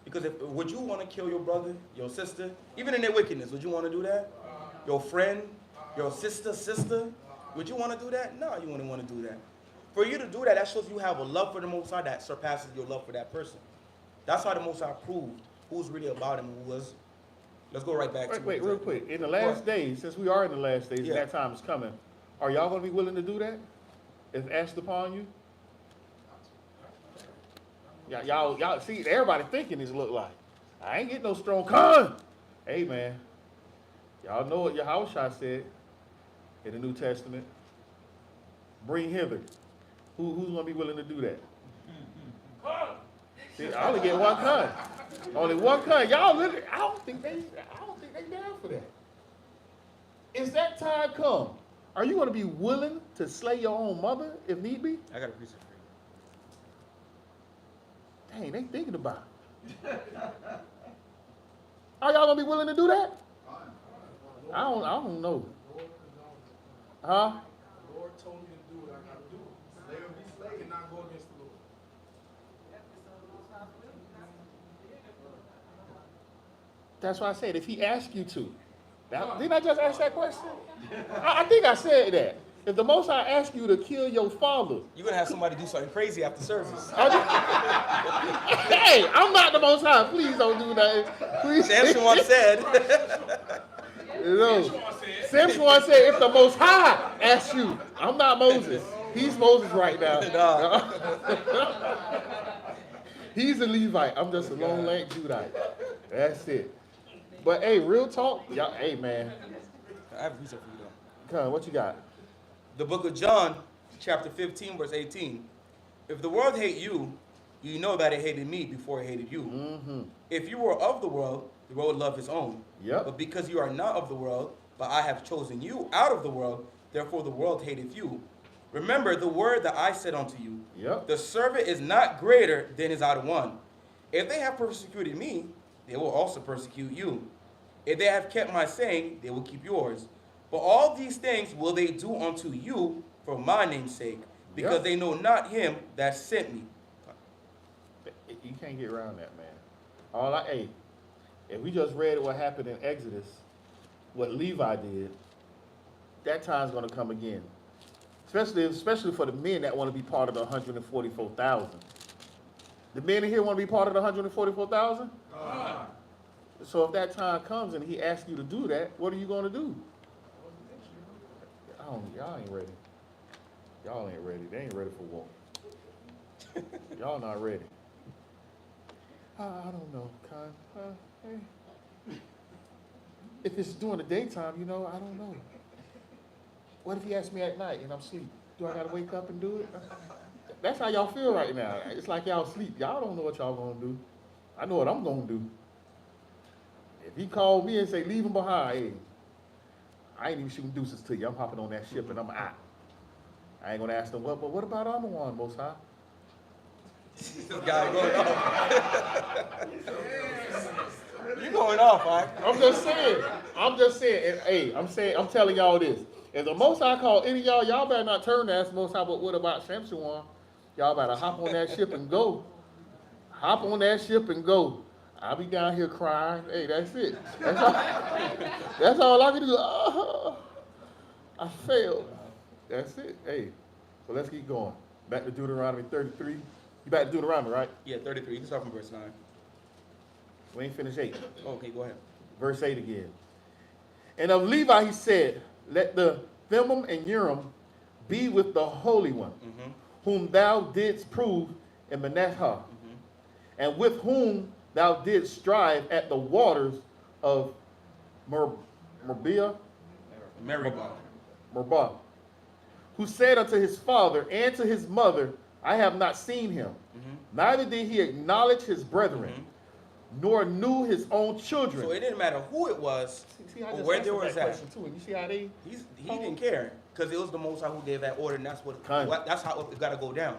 Because would you want to kill your brother, your sister, even in their wickedness? Would you want to do that? Your friend, your sister, would you want to do that? No, you wouldn't want to do that. For you to do that, that shows you have a love for the Most High that surpasses your love for that person. That's how the Most High proved who's really about him, who was. Let's go right back to. Wait, real quick. In the last days, since we are in the last days, Yeah. and that time is coming, are y'all going to be willing to do that? If asked upon you? Yeah, y'all see, everybody thinking this look like. I ain't getting no strong con. Hey, man. Y'all know what Yahushua said in the New Testament. Bring hither. Who's going to be willing to do that? See, I only get one con. Only one con. Y'all literally, I don't think they down for that. Is that time come? Are you going to be willing to slay your own mother if need be? I got a precept for you. Dang, they thinking about it. Are y'all gonna be willing to do that? I don't know. Huh? The Lord told me to do what I gotta do. Slay or be slayed and not go against the Lord. That's why I said if he asked you to. Didn't I just ask that question? I think I said that. If the Most High asked you to kill your father, You're going to have somebody do something crazy after service. hey, I'm not the Most High. Please don't do that. Please. Samson once said. You know, Samson once said, if the Most High asks you, I'm not Moses. He's Moses right now. He's a Levite. I'm just a lone leg Judite. That's it. But hey, real talk, y'all. Hey, man. I have a precept for you, though. Come on, what you got? The book of John, chapter 15, verse 18. If the world hate you, you know that it hated me before it hated you. Mm-hmm. If you were of the world loved his own. Yep. But because you are not of the world, but I have chosen you out of the world, therefore the world hateth you. Remember the word that I said unto you. Yep. The servant is not greater than his outer one. If they have persecuted me, they will also persecute you. If they have kept my saying, they will keep yours. But all these things will they do unto you for my name's sake, because Yep. they know not him that sent me. You can't get around that, man. Hey, if we just read what happened in Exodus, what Levi did, that time's going to come again. Especially for the men that want to be part of the 144,000. The men in here want to be part of the 144,000? So if that time comes and he asks you to do that, what are you going to do? Y'all ain't ready. Y'all ain't ready. They ain't ready for war. Y'all not ready. I don't know, Con. Hey. If it's during the daytime, I don't know. What if he asks me at night and I'm asleep? Do I gotta wake up and do it? That's how y'all feel right now. It's like y'all sleep. Y'all don't know what y'all gonna do. I know what I'm gonna do. If he called me and say, leave him behind, hey, I ain't even shooting deuces to you. I'm hopping on that ship and I'm out. I ain't gonna ask them, but what about Amon, Most High? This guy going off. You going off, all right? I'm just saying. And, hey, I'm telling y'all this. If the Most High call any of y'all better not turn to ask the Most High, but what about Samson? Y'all better hop on that ship and go. Hop on that ship and go. I'll be down here crying. Hey, that's it. That's all I can do. Oh, I failed. That's it. Hey, so let's keep going. Back to Deuteronomy 33. You back to Deuteronomy, right? Yeah, 33. You can start from verse 9. We ain't finished 8. Okay, go ahead. Verse 8 again. And of Levi he said, let the Thummim and Urim be with the Holy One, whom thou didst prove in Manasseh, and with whom thou didst strive at the waters of Meribah, who said unto his father and to his mother, I have not seen him. Neither did he acknowledge his brethren. nor knew his own children. So it didn't matter who it was See, I or just where they answered was that at. question too. And you see how they He didn't care because it was the Most High who gave that order, and that's Kind. that's how it got to go down.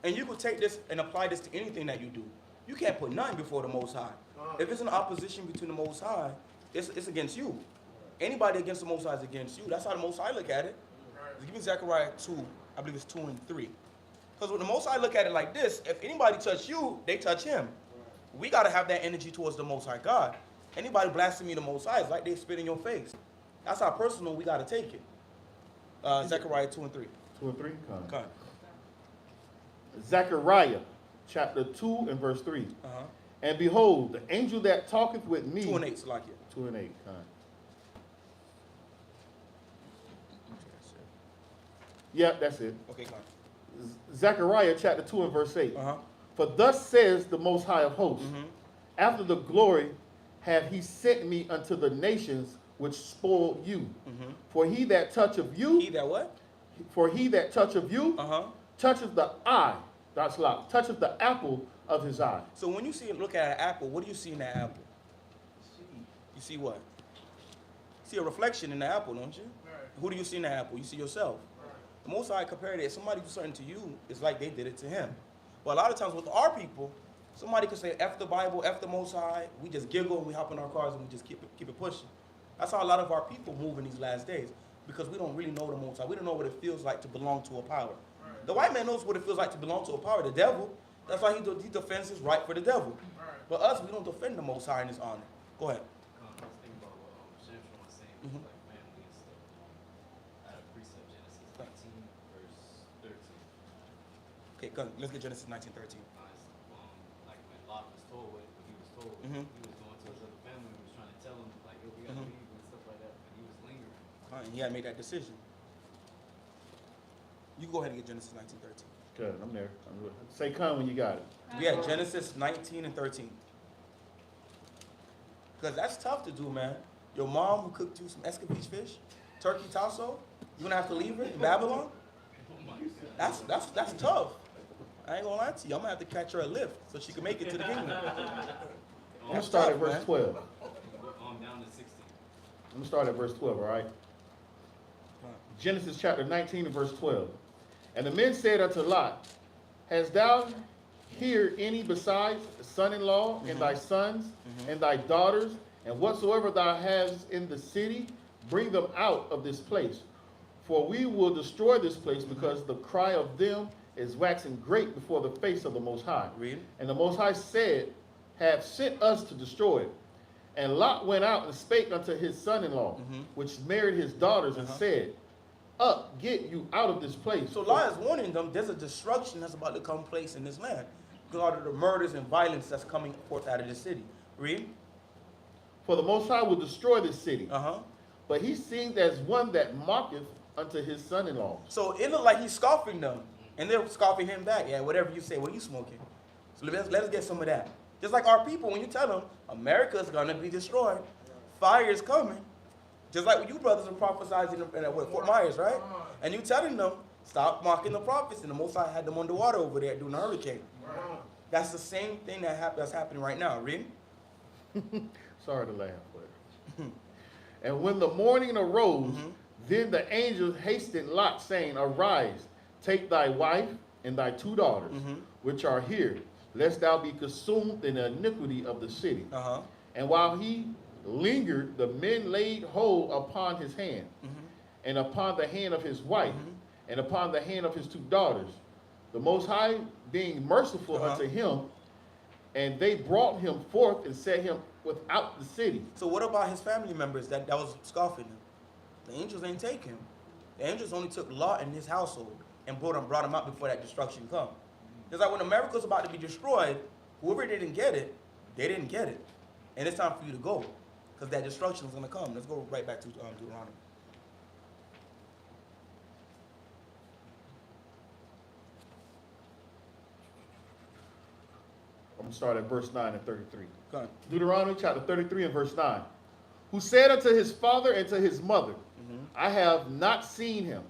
And you could take this and apply this to anything that you do. You can't put nothing before the Most High. If it's an opposition between the Most High, it's against you. Anybody against the Most High is against you. That's how the Most High look at it. Give me Zechariah 2, I believe it's 2 and 3. Because when the Most High look at it like this, if anybody touch you, they touch him. We got to have that energy towards the Most High God. Anybody blaspheme the Most High, it's like they spit in your face. That's how personal we got to take it. Zechariah 2 and 3. 2 and 3. Come. Zechariah chapter 2 and verse 3. And behold, the angel that talketh with me. 2 and 8, Salakia. 2 and 8. Yeah, that's it. Okay, come. Zechariah chapter 2 and verse 8. Uh-huh. For thus says the Most High of hosts, after the glory have he sent me unto the nations which spoiled you. For he that toucheth you, He that what? for he that toucheth you, toucheth the eye, that's loud, toucheth the apple of his eye. So when you look at an apple, what do you see in that apple? You see what? You see a reflection in the apple, don't you? Who do you see in the apple? You see yourself. The Most High compared it, somebody do something to you, it's like they did it to him. But a lot of times with our people, somebody could say F the Bible, F the Most High, we just giggle and we hop in our cars and we just keep it pushing. That's how a lot of our people move in these last days, because we don't really know the Most High. We don't know what it feels like to belong to a power. The white man knows what it feels like to belong to a power, the devil. That's why he defends his right for the devil. But us, we don't defend the Most High in his honor. Go ahead. I was thinking about what Shamshon was saying, like family and stuff. Out of precept Genesis 19, verse 13. Okay, go, let's get Genesis 19:13. Like when Lot was told what he was told, he was going to his other family and was trying to tell him, like, yo, we gotta leave and stuff like that, but he was lingering. And he had made that decision. You go ahead and get Genesis 19:13. Good, I'm there. Say come when you got it. We had Genesis 19 and 13. Because that's tough to do, man. Your mom who cooked you some escapage fish, turkey tasso, you gonna have to leave her in Babylon? That's tough. I ain't gonna lie to you. I'm gonna have to catch her a lift so she can make it to the kingdom. I'm gonna start at verse 12. Down to 16. I'm gonna start at verse 12, all right? Genesis chapter 19 and verse 12. And the men said unto Lot, hast thou here any besides son-in-law and thy sons and thy daughters, and whatsoever thou hast in the city, bring them out of this place. For we will destroy this place, because the cry of them is waxing great before the face of the Most High. Read. And the Most High said, have sent us to destroy it. And Lot went out and spake unto his son-in-law, which married his daughters, and said, up, get you out of this place. So Lot is warning them there's a destruction that's about to come place in this land because of the murders and violence that's coming forth out of the city. Read. For the Most High will destroy this city. But he seemed as one that mocketh unto his son-in-law. So it looked like he's scoffing them, and they're scoffing him back. Yeah, whatever you say, what are you smoking? So let's get some of that. Just like our people, when you tell them America's gonna be destroyed, fire is coming. Just like you brothers are prophesizing at Fort Myers, right? And you telling them, stop mocking the prophets, and the Most High had them underwater over there during the hurricane. That's the same thing that's happening right now. Read. Sorry to laugh, but. And when the morning arose, then the angel hastened Lot, saying, arise, take thy wife and thy 2 daughters, which are here, lest thou be consumed in the iniquity of the city. And while he lingered, the men laid hold upon his hand, and upon the hand of his wife, and upon the hand of his 2 daughters. The Most High being merciful unto him, and they brought him forth and set him without the city. So what about his family members that was scoffing him? The angels ain't take him. The angels only took Lot and his household and brought him out before that destruction come. It's like when America's about to be destroyed, whoever didn't get it, they didn't get it. And it's time for you to go, because that destruction is going to come. Let's go right back to Deuteronomy. I'm going to start at verse 9 and 33. Go on. Deuteronomy chapter 33 and verse 9. Who said unto his father and to his mother, I have not seen him,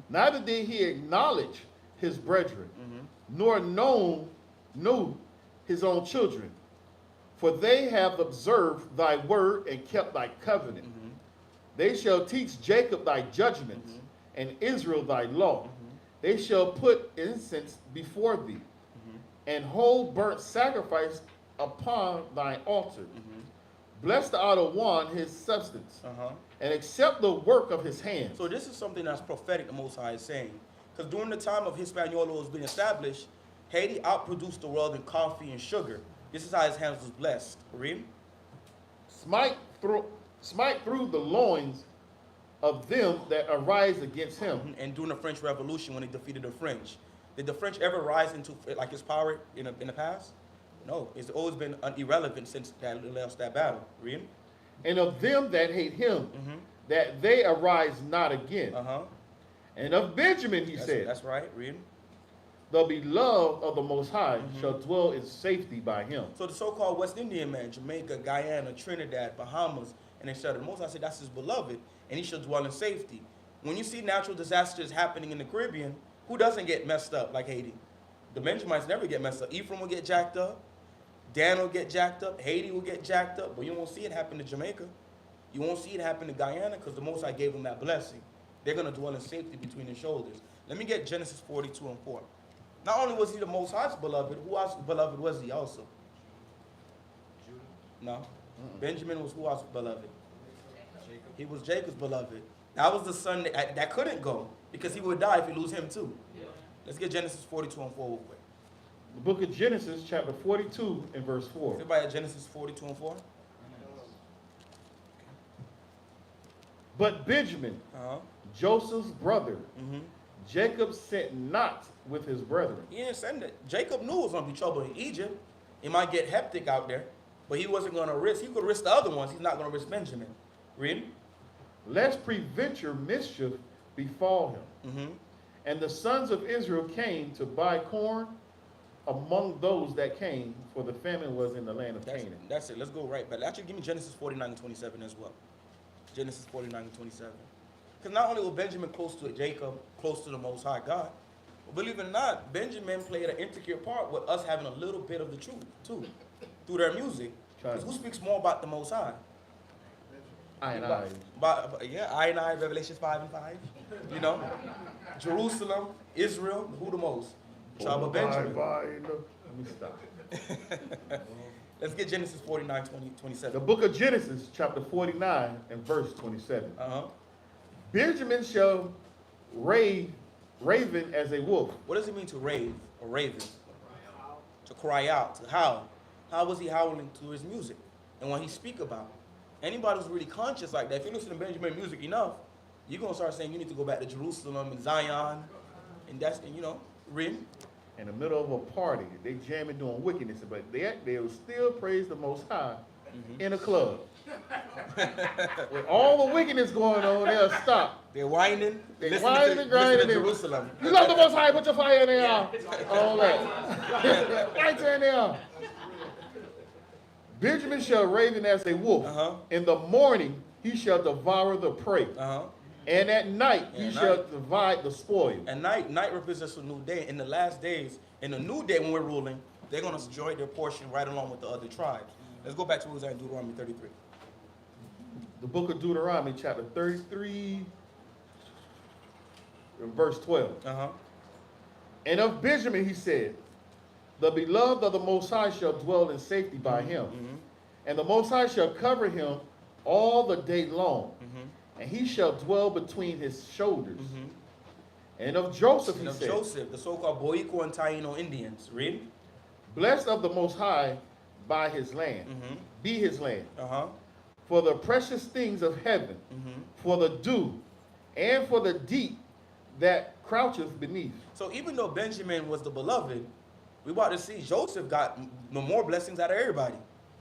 neither did he acknowledge his brethren, nor knew his own children. For they have observed thy word and kept thy covenant. They shall teach Jacob thy judgments and Israel thy law. They shall put incense before thee and hold burnt sacrifice upon thine altar. Bless the outer one his substance and accept the work of his hands. So this is something that's prophetic, the Most High is saying. Because during the time of Hispaniola was being established, Haiti outproduced the world in coffee and sugar. This is how his hands was blessed. Read. Smite through the loins of them that arise against him. And during the French Revolution, when they defeated the French, did the French ever rise into like its power in the past? No, it's always been irrelevant since they lost that battle. Read. And of them that hate him, that they arise not again. And of Benjamin, he said, that's right. Read. the beloved of the Most High shall dwell in safety by him. So the so-called West Indian man, Jamaica, Guyana, Trinidad, Bahamas, and etc. The Most High said that's his beloved, and he shall dwell in safety. When you see natural disasters happening in the Caribbean, who doesn't get messed up like Haiti? The Benjamites never get messed up. Ephraim will get jacked up. Dan will get jacked up. Haiti will get jacked up. But you won't see it happen to Jamaica. You won't see it happen to Guyana because the Most High gave them that blessing. They're going to dwell in safety between his shoulders. Let me get Genesis 42 and 4. Not only was he the Most High's beloved, who else beloved was he also? Judah, No. Benjamin was who else beloved? Jacob. He was Jacob's beloved. That was the son that couldn't go because he would die if he lose him too. Let's get Genesis 42 and 4 real quick. The book of Genesis, chapter 42 and verse 4. Everybody at Genesis 42 and 4? But Benjamin, Joseph's brother, Jacob sent not with his brethren. He didn't send it. Jacob knew it was going to be trouble in Egypt. It might get hectic out there, but he wasn't going to risk. He could risk the other ones. He's not going to risk Benjamin. Read. Lest preventure mischief befall him. And the sons of Israel came to buy corn among those that came, for the famine was in the land of Canaan. That's it. Let's go right back. Actually, give me Genesis 49 and 27 as well. Genesis 49 and 27. Because not only was Benjamin close to Jacob, close to the Most High God, but believe it or not, Benjamin played an intricate part with us having a little bit of the truth, too, through their music. Because who speaks more about the Most High? I and I and I, Revelations 5 and 5. You know? Jerusalem, Israel, who the most? Tribe of Benjamin. Let me stop. Let's get Genesis 49, 27. The book of Genesis, chapter 49 and verse 27. Benjamin shall raven as a wolf. What does it mean to rave or raven? To cry out, to howl. How was he howling to his music? And when he speak about it? Anybody who's really conscious like that, if you listen to Benjamin music enough, you're going to start saying you need to go back to Jerusalem and Zion. And that's, you know, read. In the middle of a party, they jamming doing wickedness, but they will still praise the Most High in a club. With all the wickedness going on, they'll stop. They're whining. They whining and grinding. Jerusalem. You love the Most High, put your fire in there. All that. Right there in there. Benjamin shall raven as a wolf. In the morning he shall devour the prey. And at night he shall divide the spoil. And night represents a new day. In the last days, in the new day when we're ruling, they're going to enjoy their portion right along with the other tribes. Let's go back to what was in Deuteronomy 33. The book of Deuteronomy, chapter 33, and verse 12. And of Benjamin he said, the beloved of the Most High shall dwell in safety by him. And the Most High shall cover him all the day long. And he shall dwell between his shoulders. And of Joseph he said, Joseph, the so-called Boico and Taino Indians. Read. Blessed of the Most High by his land, be his land. For the precious things of heaven, for the dew, and for the deep that croucheth beneath. So even though Benjamin was the beloved, we about to see Joseph got no more blessings out of everybody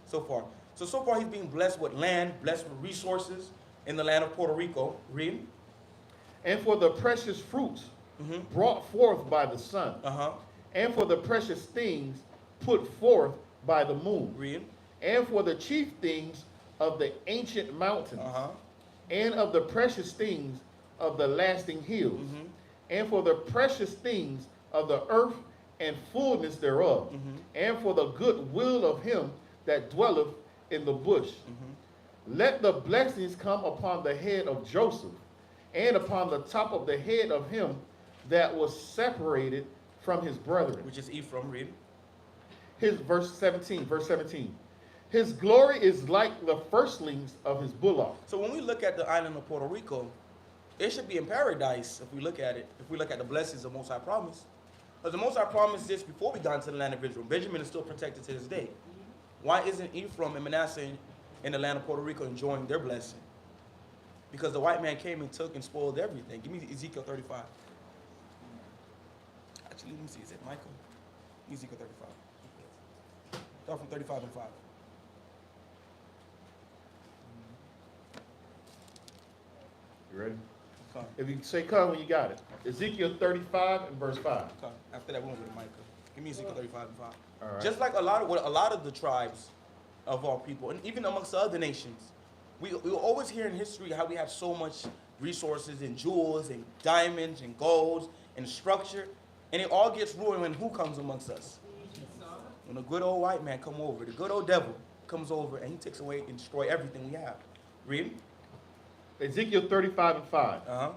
so far. So far he's being blessed with land, blessed with resources in the land of Puerto Rico. Read. And for the precious fruits brought forth by the sun. And for the precious things put forth by the moon. Read. And for the chief things of the ancient mountains. And of the precious things of the lasting hills. And for the precious things of the earth and fullness thereof. And for the good will of him that dwelleth in the bush. Let the blessings come upon the head of Joseph, and upon the top of the head of him that was separated from his brethren. Which is Ephraim, read. His verse 17. His glory is like the firstlings of his bullock. So when we look at the island of Puerto Rico, it should be in paradise if we look at it, if we look at the blessings of Most High promise. Because the Most High promised this before we got into the land of Israel. Benjamin is still protected to this day. Why isn't Ephraim and Manasseh in the land of Puerto Rico enjoying their blessing? Because the white man came and took and spoiled everything. Give me Ezekiel 35. Actually, let me see. Is it Michael? Ezekiel 35. Start from 35 and 5. You ready? Come. If you say come when you got it. Ezekiel 35 and verse 5. Come. After that, we went with Micah. Give me Ezekiel 35 and 5. All right. Just like a lot of the tribes of our people, and even amongst the other nations, we always hear in history how we have so much resources and jewels and diamonds and golds and structure, and it all gets ruined when who comes amongst us? When the good old white man come over, the good old devil comes over and he takes away and destroy everything we have. Read. Ezekiel 35 and 5. Uh-huh.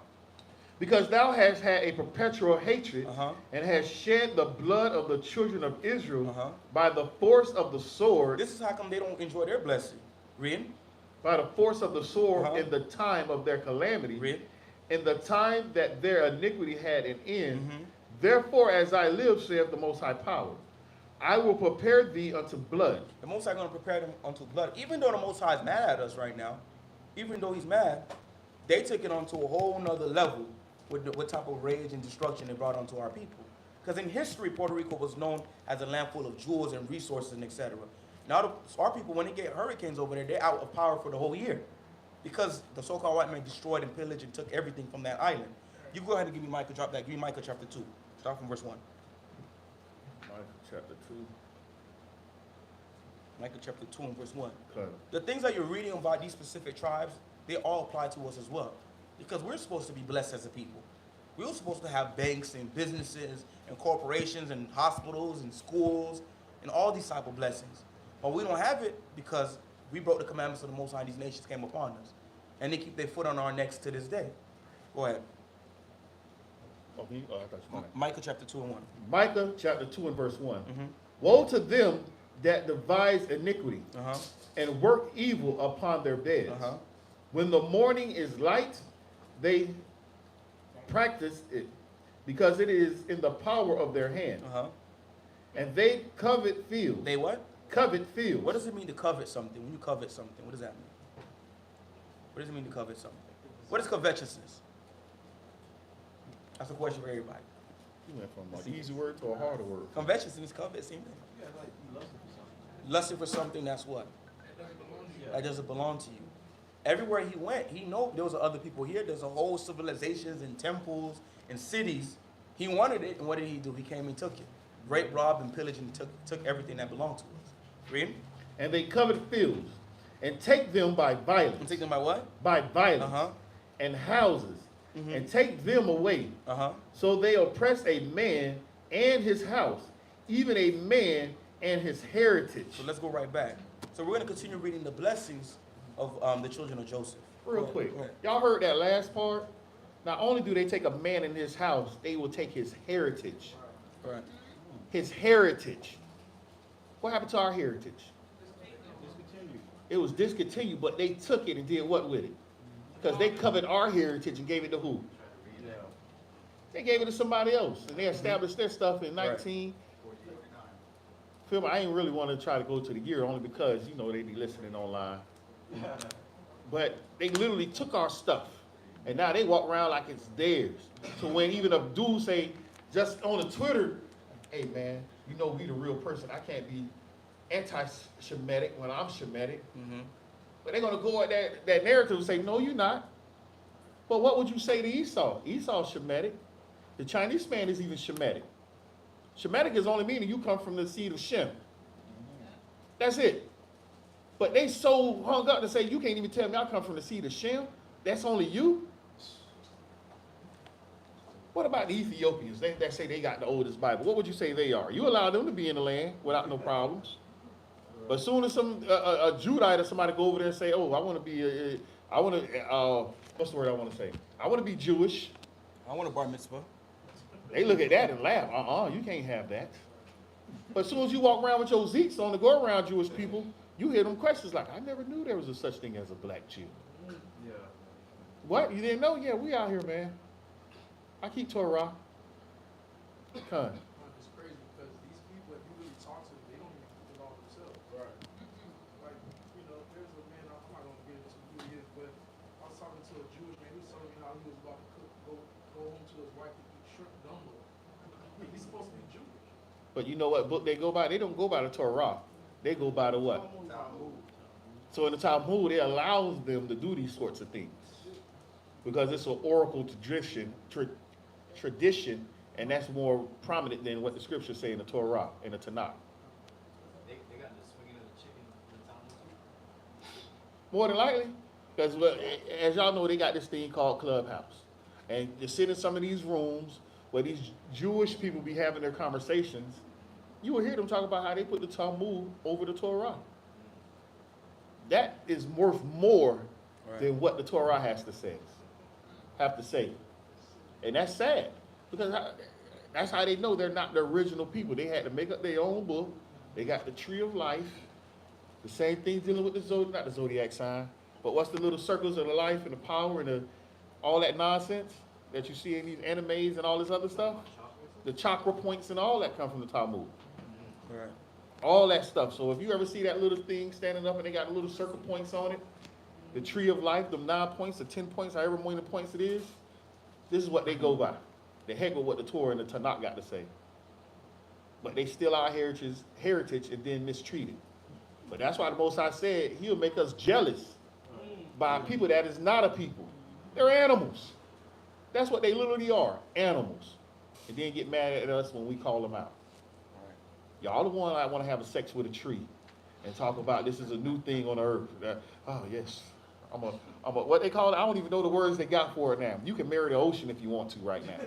Because thou hast had a perpetual hatred, Uh-huh. and hast shed the blood of the children of Israel Uh-huh. by the force of the sword, This is how come they don't enjoy their blessing. Read. by the force of the sword Uh-huh. in the time of their calamity, Read. in the time that their iniquity had an end. Mhm. Therefore, as I live, saith the Most High Power, I will prepare thee unto blood. The Most High going to prepare them unto blood. Even though the Most High is mad at us right now, even though he's mad, they took it onto a whole nother level with what type of rage and destruction they brought onto our people. Because in history, Puerto Rico was known as a land full of jewels and resources and etc. Now, our people, when they get hurricanes over there, they're out of power for the whole year. Because the so-called white man destroyed and pillaged and took everything from that island. You go ahead and give me Micah, drop that. Give me Micah chapter 2. Start from verse 1. Micah chapter 2. Micah chapter 2 and verse 1. Okay. The things that you're reading about these specific tribes, they all apply to us as well. Because we're supposed to be blessed as a people. We're supposed to have banks and businesses and corporations and hospitals and schools and all these type of blessings. But we don't have it because we broke the commandments of the Most High. These nations came upon us. And they keep their foot on our necks to this day. Go ahead. Oh, I thought you meant- Micah chapter 2 and 1. Micah chapter 2 and verse 1. Mhm. Woe to them that devise iniquity Uh-huh. and work evil upon their beds. Uh-huh. When the morning is light, they practice it, because it is in the power of their hand. Uh-huh. And they covet fields. They what? Covet fields. What does it mean to covet something? When you covet something, what does that mean? What does it mean to covet something? What is covetousness? That's a question for everybody. You went from an easy word to a harder word. Covetousness, covet, same thing. Yeah, like you lusting for something. Lusting for something that's what? That doesn't belong to you. Everywhere he went, he know there was other people here. There's a whole civilizations and temples and cities. He wanted it, and what did he do? He came and took it. Raped, robbed, and pillaged, and took everything that belonged to us. Read? And they covet fields and take them by And violence. take them by what? By violence. Uh-huh. And houses. Mhm. And take them away. Uh-huh. So they oppress a man and his house, even a man and his heritage. So let's go right back. So we're going to continue reading the blessings of the children of Joseph. Real quick. Y'all heard that last part? Not only do they take a man in his house, they will take his heritage. Right. His heritage. What happened to our heritage? Discontinue. It was discontinued, but they took it and did what with it? Because they covered our heritage and gave it to who? Yeah. They gave it to somebody else. And they established their stuff in Right. 19. Feel me? I ain't really want to try to go to the year only because, you know, they be listening online. But they literally took our stuff. And now they walk around like it's theirs. So when even a dude say, just on the Twitter, hey man, you know we the real person. I can't be anti-Shemitic when I'm Shemitic. Mm-hmm. But they're going to go at that narrative and say, no, you're not. But what would you say to Esau? Esau's Shemitic. The Chinese man is even Shemitic. Shemitic is only meaning you come from the seed of Shem. That's it. But they so hung up to say, you can't even tell me I come from the seed of Shem. That's only you. What about the Ethiopians that say they got the oldest Bible? What would you say they are? You allow them to be in the land without no problems. But as soon as a Judite or somebody go over there and say, "Oh, I want to be, I want to, what's the word I want to say? I want to be Jewish," I want a bar mitzvah. they look at that and laugh. You can't have that. But as soon as you walk around with your zeets on to go around Jewish people, you hear them questions like, "I never knew there was a such thing as a black Jew." Yeah. What? You didn't know? Yeah, we out here, man. I keep Torah. Con. It's crazy because these people, if you really talk to them, they don't even keep it all themselves. Right. Like, there's a man, I'm not gonna get into who he is, but I was talking to a Jewish man. He was telling me how he was about to go home to his wife and eat shrimp gumbo. He's supposed to be Jewish. But you know what book they go by? They don't go by the Torah. They go by the what? So in the Talmud, it allows them to do these sorts of things because it's an oracle tradition, and that's more prominent than what the scriptures say in the Torah and the Tanakh. They got the swinging of the chicken in the Talmud too. More than likely, because as y'all know, they got this thing called Clubhouse, and you sit in some of these rooms where these Jewish people be having their conversations. You will hear them talk about how they put the Talmud over the Torah. That is worth more than what the Torah has to say. And that's sad, because that's how they know they're not the original people. They had to make up their own book. They got the tree of life. The same thing dealing with not the zodiac sign, but what's the little circles of the life and the power and all that nonsense that you see in these animes and all this other stuff? The chakra points and all that come from the Talmud. Right. All that stuff. So if you ever see that little thing standing up and they got little circle points on it, the tree of life, the 9 points, the 10 points, however many points it is, this is what they go by. The heck with what the Torah and the Tanakh got to say. But they steal our heritage and then mistreat it. But that's why the Most High said he'll make us jealous by people that is not a people. They're animals. That's what they literally are, animals. And then get mad at us when we call them out. Y'all the one I want to have a sex with a tree and talk about this is a new thing on earth. Oh yes, I'm a what they call it? I don't even know the words they got for it now. You can marry the ocean if you want to right now.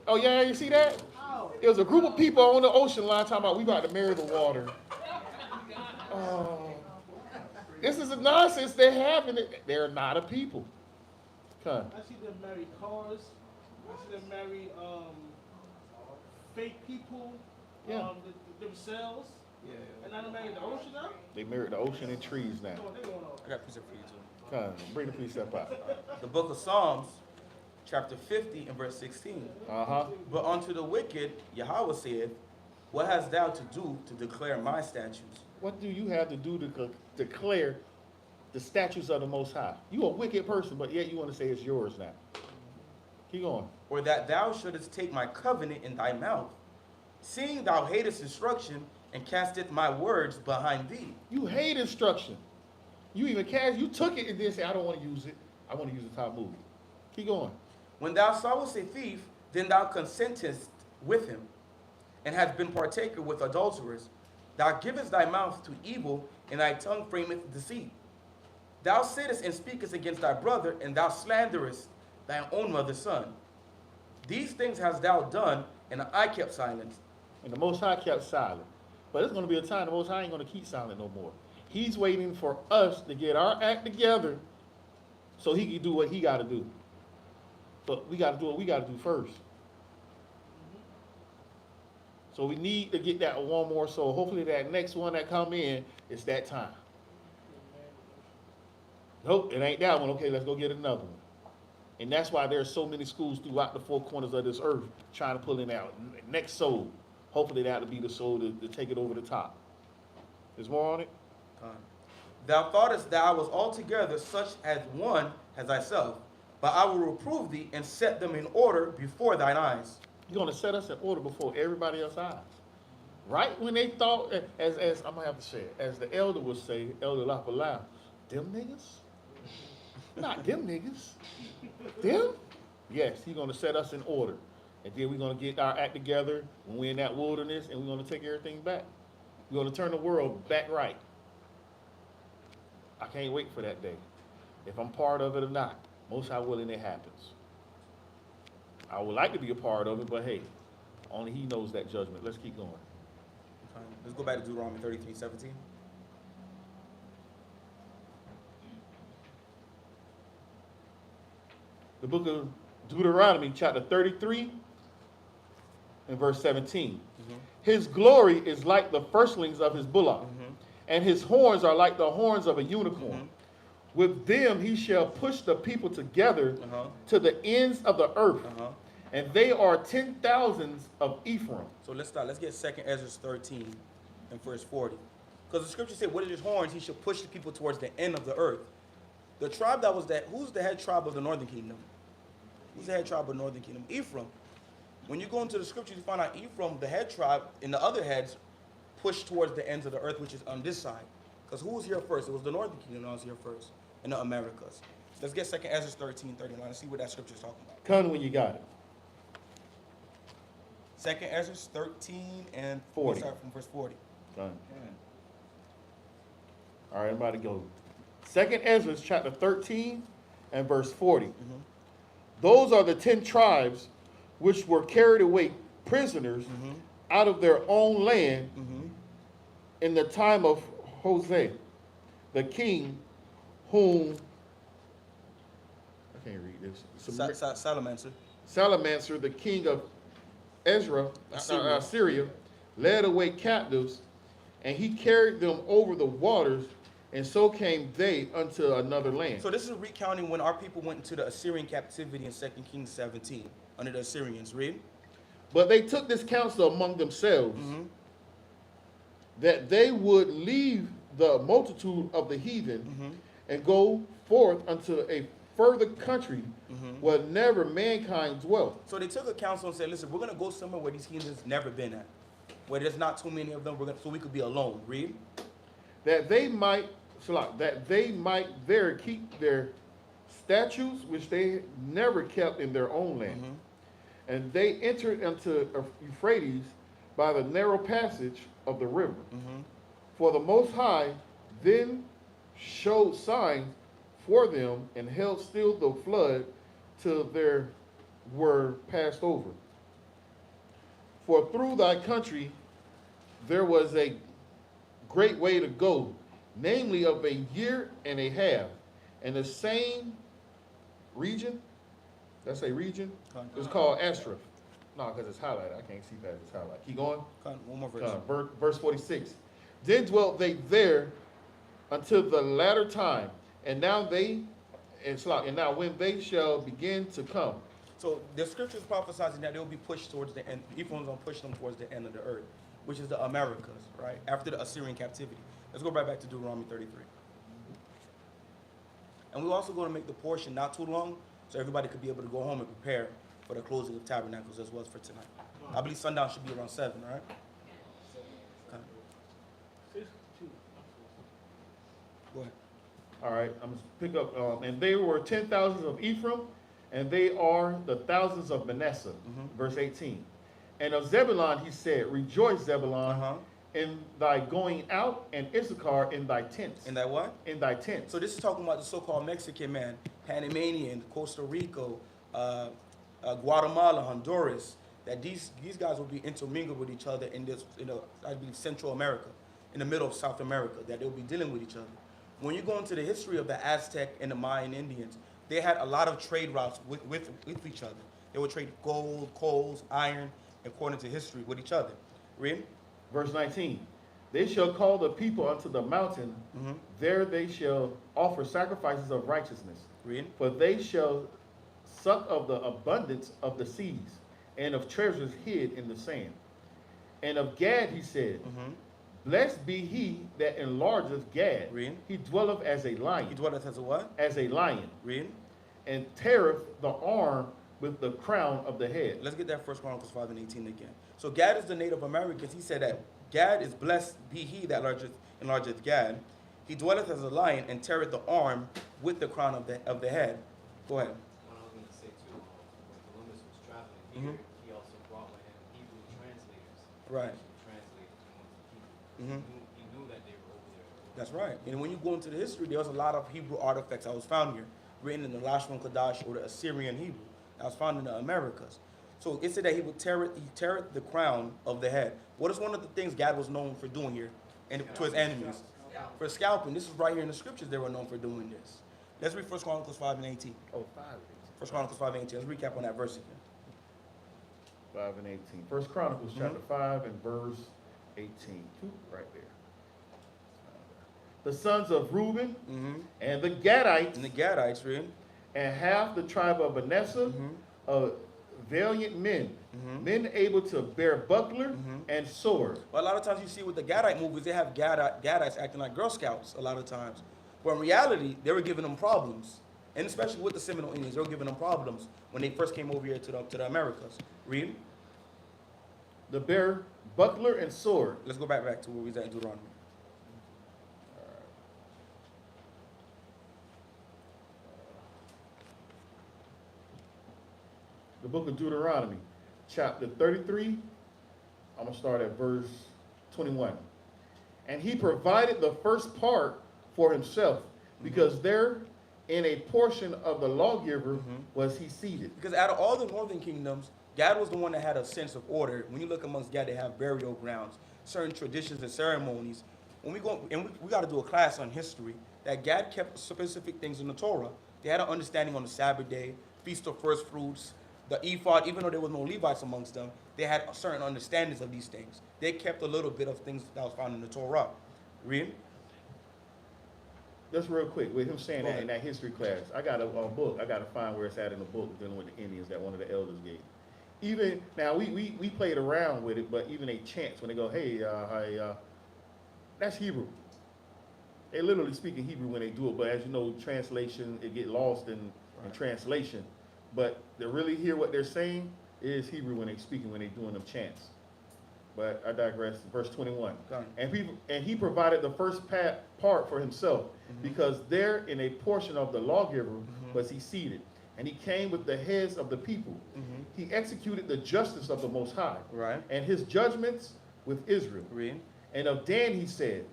Oh yeah, you see that? There was a group of people on the ocean line talking about we about to marry the water. This is a nonsense they're having. They're not a people. Come. I see them marry cars. I see them marry fake people. Yeah. Themselves. Yeah. And now they marry the ocean now? They married the ocean and trees now. I got a precept for you too. Come, bring the precept out. The book of Psalms, chapter 50 and verse 16. But unto the wicked, Yahweh saith, what hast thou to do to declare my statutes? What do you have to do to declare the statutes of the Most High? You a wicked person, but yet you want to say it's yours now. Keep going. Or that thou shouldest take my covenant in thy mouth, seeing thou hatest instruction and casteth my words behind thee. You hate instruction. You took it and then say, I don't want to use it. I want to use the Talmud. Keep going. When thou sawest a thief, then thou consentest with him, and hast been partaker with adulterers. Thou givest thy mouth to evil, and thy tongue frameth deceit. Thou sittest and speakest against thy brother, and thou slanderest thy own mother's son. These things hast thou done, and I kept silence. And the Most High kept silent. But there's going to be a time the Most High ain't going to keep silent no more. He's waiting for us to get our act together so he can do what he got to do. But we got to do what we got to do first. So we need to get that one more soul. Hopefully that next one that come in, it's that time. Nope, it ain't that one. Okay, let's go get another one. And that's why there's so many schools throughout the four corners of this earth trying to pull in that next soul. Hopefully that'll be the soul to take it over the top. There's more on it? Thou thoughtest that I was altogether such as one as thyself, but I will reprove thee and set them in order before thine eyes. You're going to set us in order before everybody else's eyes. Right when they thought, as I'm going to have to say it, as the elder would say, Elder Lapalao, them niggas? Not them niggas. Them? Yes, he's going to set us in order. And then we're going to get our act together when we're in that wilderness, and we're going to take everything back. We're going to turn the world back right. I can't wait for that day. If I'm part of it or not, most high willing it happens. I would like to be a part of it, but hey, only he knows that judgment. Let's keep going. Let's go back to Deuteronomy 33:17. The book of Deuteronomy, chapter 33, and verse 17. His glory is like the firstlings of his bullock, and his horns are like the horns of a unicorn. With them he shall push the people together to the ends of the earth, and they are 10,000s of Ephraim. So let's start. Let's get 2 Ezra 13 and verse 40. Because the scripture said, with his horns he shall push the people towards the end of the earth. The tribe that was that, who's the head tribe of the northern kingdom? Who's the head tribe of the northern kingdom? Ephraim. When you go into the scriptures, you find out Ephraim, the head tribe, and the other heads push towards the ends of the earth, which is on this side. Because who was here first? It was the northern kingdom that was here first, in the Americas. Let's get 2 Ezra 13:39 and see what that scripture is talking about. Come when you got it. 2 Ezra 13 and 40. We'll start from verse 40. Done. All right, I'm about to go. 2 Ezra chapter 13 and verse 40. Those are the 10 tribes which were carried away prisoners out of their own land in the time of Hosea, the king, whom I can't read this. Salmanasar, the king of Assyria, led away captives, and he carried them over the waters, and so came they unto another land. So this is recounting when our people went into the Assyrian captivity in 2 Kings 17 under the Assyrians. Read. But they took this counsel among themselves, that they would leave the multitude of the heathen and go forth unto a further country where never mankind dwelt. So they took a counsel and said, listen, we're going to go somewhere where these heathens never been at, where there's not too many of them, so we could be alone. Read. That they might there keep their statutes which they never kept in their own land. And they entered into Euphrates by the narrow passage of the river. For the Most High then showed signs for them and held still the flood till they were passed over. For through thy country there was a great way to go, namely of a year and a half, and the same region, that's a region, it's called Ashraf. No, because it's highlighted. I can't see past it's highlighted. Keep going. One more verse. Verse 46. Then dwelt they there until the latter time, and now when they shall begin to come. So the scriptures prophesizing that they will be pushed towards the end. Ephraim's going to push them towards the end of the earth, which is the Americas, right? After the Assyrian captivity. Let's go right back to Deuteronomy 33. And we're also going to make the portion not too long, so everybody could be able to go home and prepare for the closing of tabernacles as well as for tonight. I believe sundown should be around 7, right? Okay. 62. Go ahead. All right, I'm going to pick up. And they were 10,000 of Ephraim, and they are the thousands of Manasseh. Verse 18. And of Zebulun he said, rejoice, Zebulun, in thy going out, and Issachar in thy tents. In that what? In thy tents. So this is talking about the so-called Mexican man, Panamanian, Costa Rica, Guatemala, Honduras, that these guys will be intermingled with each other in this, I believe, Central America, in the middle of South America, that they'll be dealing with each other. When you go into the history of the Aztec and the Mayan Indians, they had a lot of trade routes with each other. They would trade gold, coals, iron, according to history, with each other. Read. Verse 19. They shall call the people unto the mountain. There they shall offer sacrifices of righteousness. Read. For they shall suck of the abundance of the seas, and of treasures hid in the sand. And of Gad he said, blessed be he that enlargeth Gad. Read. He dwelleth as a lion. He dwelleth as a what? As a lion. Read. And teareth the arm with the crown of the head. Let's get that 1 Chronicles 5 and 18 again. So Gad is the Native Americans. He said that Gad is blessed be he that enlargeth Gad. He dwelleth as a lion and teareth the arm with the crown of the head. Go ahead. What I was going to say too, when Columbus was traveling here, he also brought with him Hebrew translators. Right. To translate amongst the people. He knew that they were over there. That's right. And when you go into the history, there was a lot of Hebrew artifacts that was found here, written in the Lashon Kodash or the Assyrian Hebrew that was found in the Americas. So it said that he would tear the crown of the head. What is one of the things God was known for doing here and to his enemies? For scalping. This is right here in the scriptures they were known for doing this. Let's read 1 Chronicles 5 and 18. Oh, 5 and 1 Chronicles 5 and 18. Let's recap on that verse again. 5 and 18. First Chronicles chapter 5 and verse 18. Right there. The sons of Reuben and the Gadites And the Gadites, read. and half the tribe of Manasseh, valiant men, men able to bear buckler and sword. But a lot of times you see with the Gadite movies, they have Gadites acting like Girl Scouts a lot of times. But in reality, they were giving them problems. And especially with the Seminole Indians, they were giving them problems when they first came over here to the Americas. Read. The bear buckler and sword. Let's go back to where we was at in Deuteronomy. The book of Deuteronomy, chapter 33. I'm going to start at verse 21. And he provided the first part for himself, because there in a portion of the lawgiver was he seated. Because out of all the northern kingdoms, God was the one that had a sense of order. When you look amongst God, they have burial grounds, certain traditions and ceremonies. When we go, and we got to do a class on history, that God kept specific things in the Torah. They had an understanding on the Sabbath day, Feast of First Fruits, the ephod, even though there was no Levites amongst them, they had certain understandings of these things. They kept a little bit of things that was found in the Torah. Read. Just real quick, with him saying that in that history class, I got a book. I got to find where it's at in the book dealing with the Indians that one of the elders gave. Even now, we played around with it, but even they chants when they go, hey, that's Hebrew. They literally speak in Hebrew when they do it, but as you know, translation, it get lost in translation. But to really hear what they're saying is Hebrew when they speaking, when they doing them chants. But I digress. Verse 21. And he provided the first part for himself, because there in a portion of the lawgiver was he seated. And he came with the heads of the people. He executed the justice of the Most High. Right. And his judgments with Israel. Read. And of Dan he said,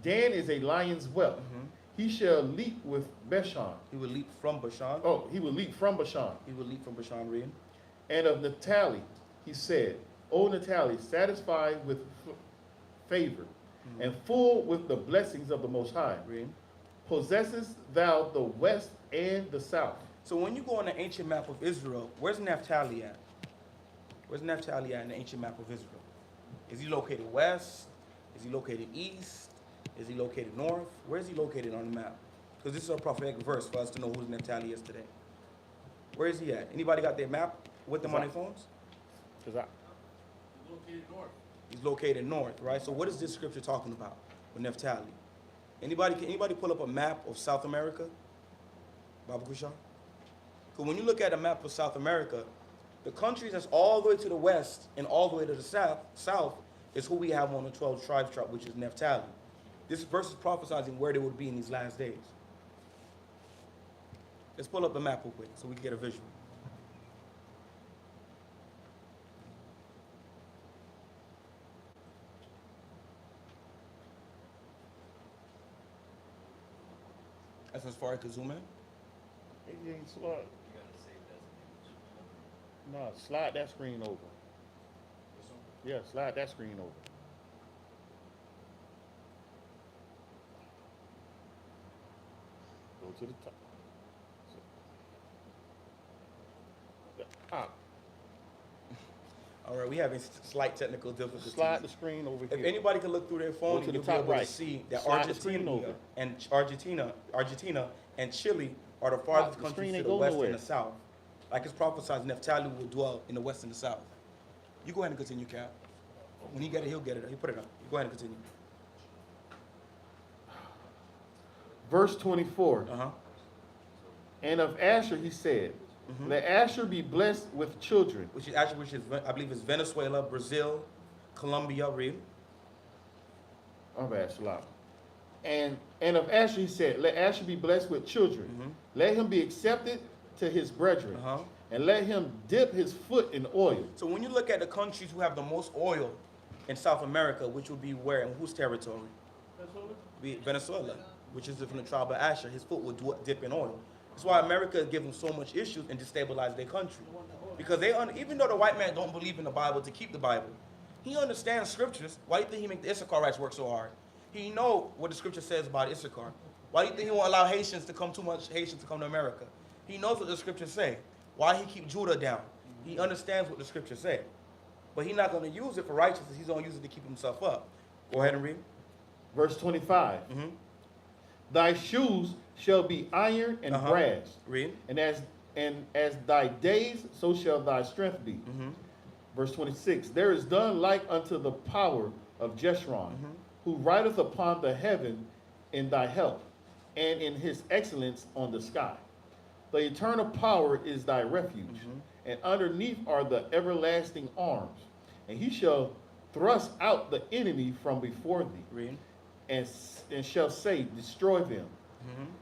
Dan is a lion's whelp. He shall leap with Bashan. He would leap from Bashan. Oh, he will leap from Bashan. He would leap from Bashan. Read. And of Naphtali he said, O Naphtali, satisfied with favor and full with the blessings of the Most High. Read. Possessest thou the west and the south. So when you go on the ancient map of Israel, where's Naphtali at? Where's Naphtali at in the ancient map of Israel? Is he located west? Is he located east? Is he located north? Where is he located on the map? Because this is a prophetic verse for us to know who Naphtali is today. Where is he at? Anybody got their map with them on their phones? Located north. He's located north, right? So what is this scripture talking about with Naphtali? Anybody pull up a map of South America? Baba Kushan? Because when you look at a map of South America, the countries that's all the way to the west and all the way to the south is who we have on the 12 tribes chart, which is Naphtali. This verse is prophesizing where they would be in these last days. Let's pull up the map real quick so we can get a visual. That's as far as I can zoom in. You ain't slide. You gotta save that as an image. No, slide that screen over. Yeah, slide that screen over. Go to the top. Ah, All right, we having slight technical difficulties. slide the screen over If here. anybody can look through their phone, Go to you'll the be top able to right. see that Slide the screen over. Argentina and Chile are the Ah, farthest the countries screen to ain't the go west nowhere. and the south. Like it's prophesied, Naphtali will dwell in the west and the south. You go ahead and continue, Cap. When he get it, he'll get it. He'll put it up. You go ahead and continue. Verse 24. Uh-huh. And of Asher he said, let Asher be blessed with children. Which is I believe is Venezuela, Brazil, Colombia, read. Oh, bad, Salah. And of Asher he said, let Asher be blessed with children. Let him be accepted to his brethren. Uh-huh. And let him dip his foot in oil. So when you look at the countries who have the most oil in South America, which would be where and whose territory? Be Venezuela, which is from the tribe of Asher. His foot would dip in oil. That's why America gives them so much issues and destabilize their country. Because even though the white man don't believe in the Bible to keep the Bible, he understands scriptures. Why do you think he make the Issacharites work so hard? He know what the scripture says about Issachar. Why do you think he won't allow Haitians to come to America? He knows what the scriptures say. Why he keep Judah down? He understands what the scriptures say. But he's not going to use it for righteousness. He's going to use it to keep himself up. Go ahead and read. Verse 25. Mm-hmm. Thy shoes shall be iron and brass. Read. And as thy days, so shall thy strength be. Mm-hmm. Verse 26. There is done like unto the power of Jeshurun, who rideth upon the heaven in thy help, and in his excellence on the sky. The eternal power is thy refuge, and underneath are the everlasting arms. And he shall thrust out the enemy from before thee, Read. and shall say, destroy them.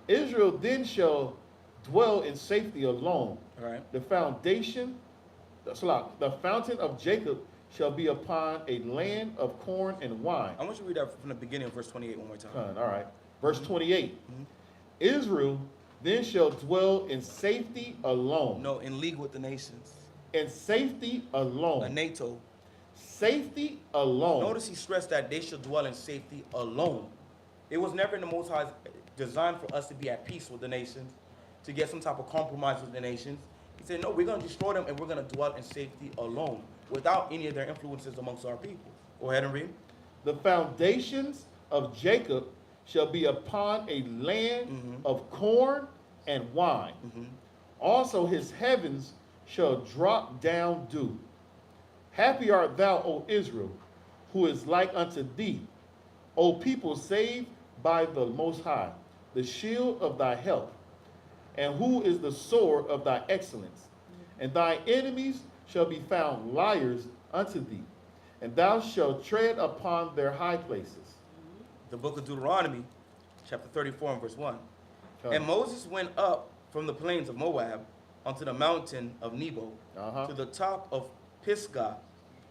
Israel then shall dwell in safety alone. All right. The fountain of Jacob shall be upon a land of corn and wine. I want you to read that from the beginning of verse 28 one more time. All right. Verse 28. Israel then shall dwell in safety alone. No, in league with the nations. In safety alone. A NATO. Safety alone. Notice he stressed that they should dwell in safety alone. It was never in the Most High's design for us to be at peace with the nations, to get some type of compromise with the nations. He said, no, we're going to destroy them and we're going to dwell in safety alone, without any of their influences amongst our people. Go ahead and read. The foundations of Jacob shall be upon a land of corn and wine. Also his heavens shall drop down dew. Happy art thou, O Israel, who is like unto thee, O people saved by the Most High, the shield of thy help, and who is the sword of thy excellence. And thy enemies shall be found liars unto thee, and thou shalt tread upon their high places. The book of Deuteronomy, chapter 34 and verse 1. Okay. And Moses went up from the plains of Moab unto the mountain of Nebo, to the top of Pisgah,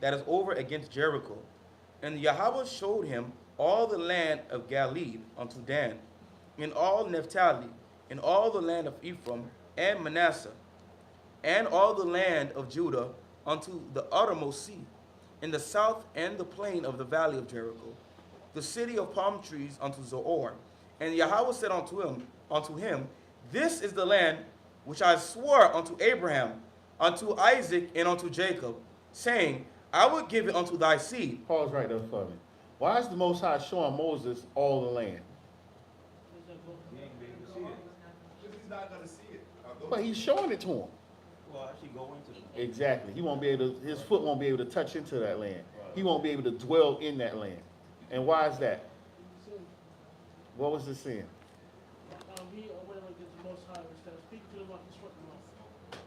that is over against Jericho. And Yahweh showed him all the land of Galilee unto Dan, and all Naphtali, and all the land of Ephraim and Manasseh, and all the land of Judah unto the uttermost sea, in the south and the plain of the valley of Jericho, the city of palm trees unto Zoar. And Yahweh said unto him, this is the land which I swore unto Abraham, unto Isaac, and unto Jacob, saying, I will give it unto thy seed. Pause right there for me. Why is the Most High showing Moses all the land? He's not going to see it. But he's showing it to him. Well, actually go into it. Exactly. He won't be able to, his foot won't be able to touch into that land. He won't be able to dwell in that land. And why is that? What was the sin? He or whatever gets the Most High instead of speaking to them like he's sweating them off.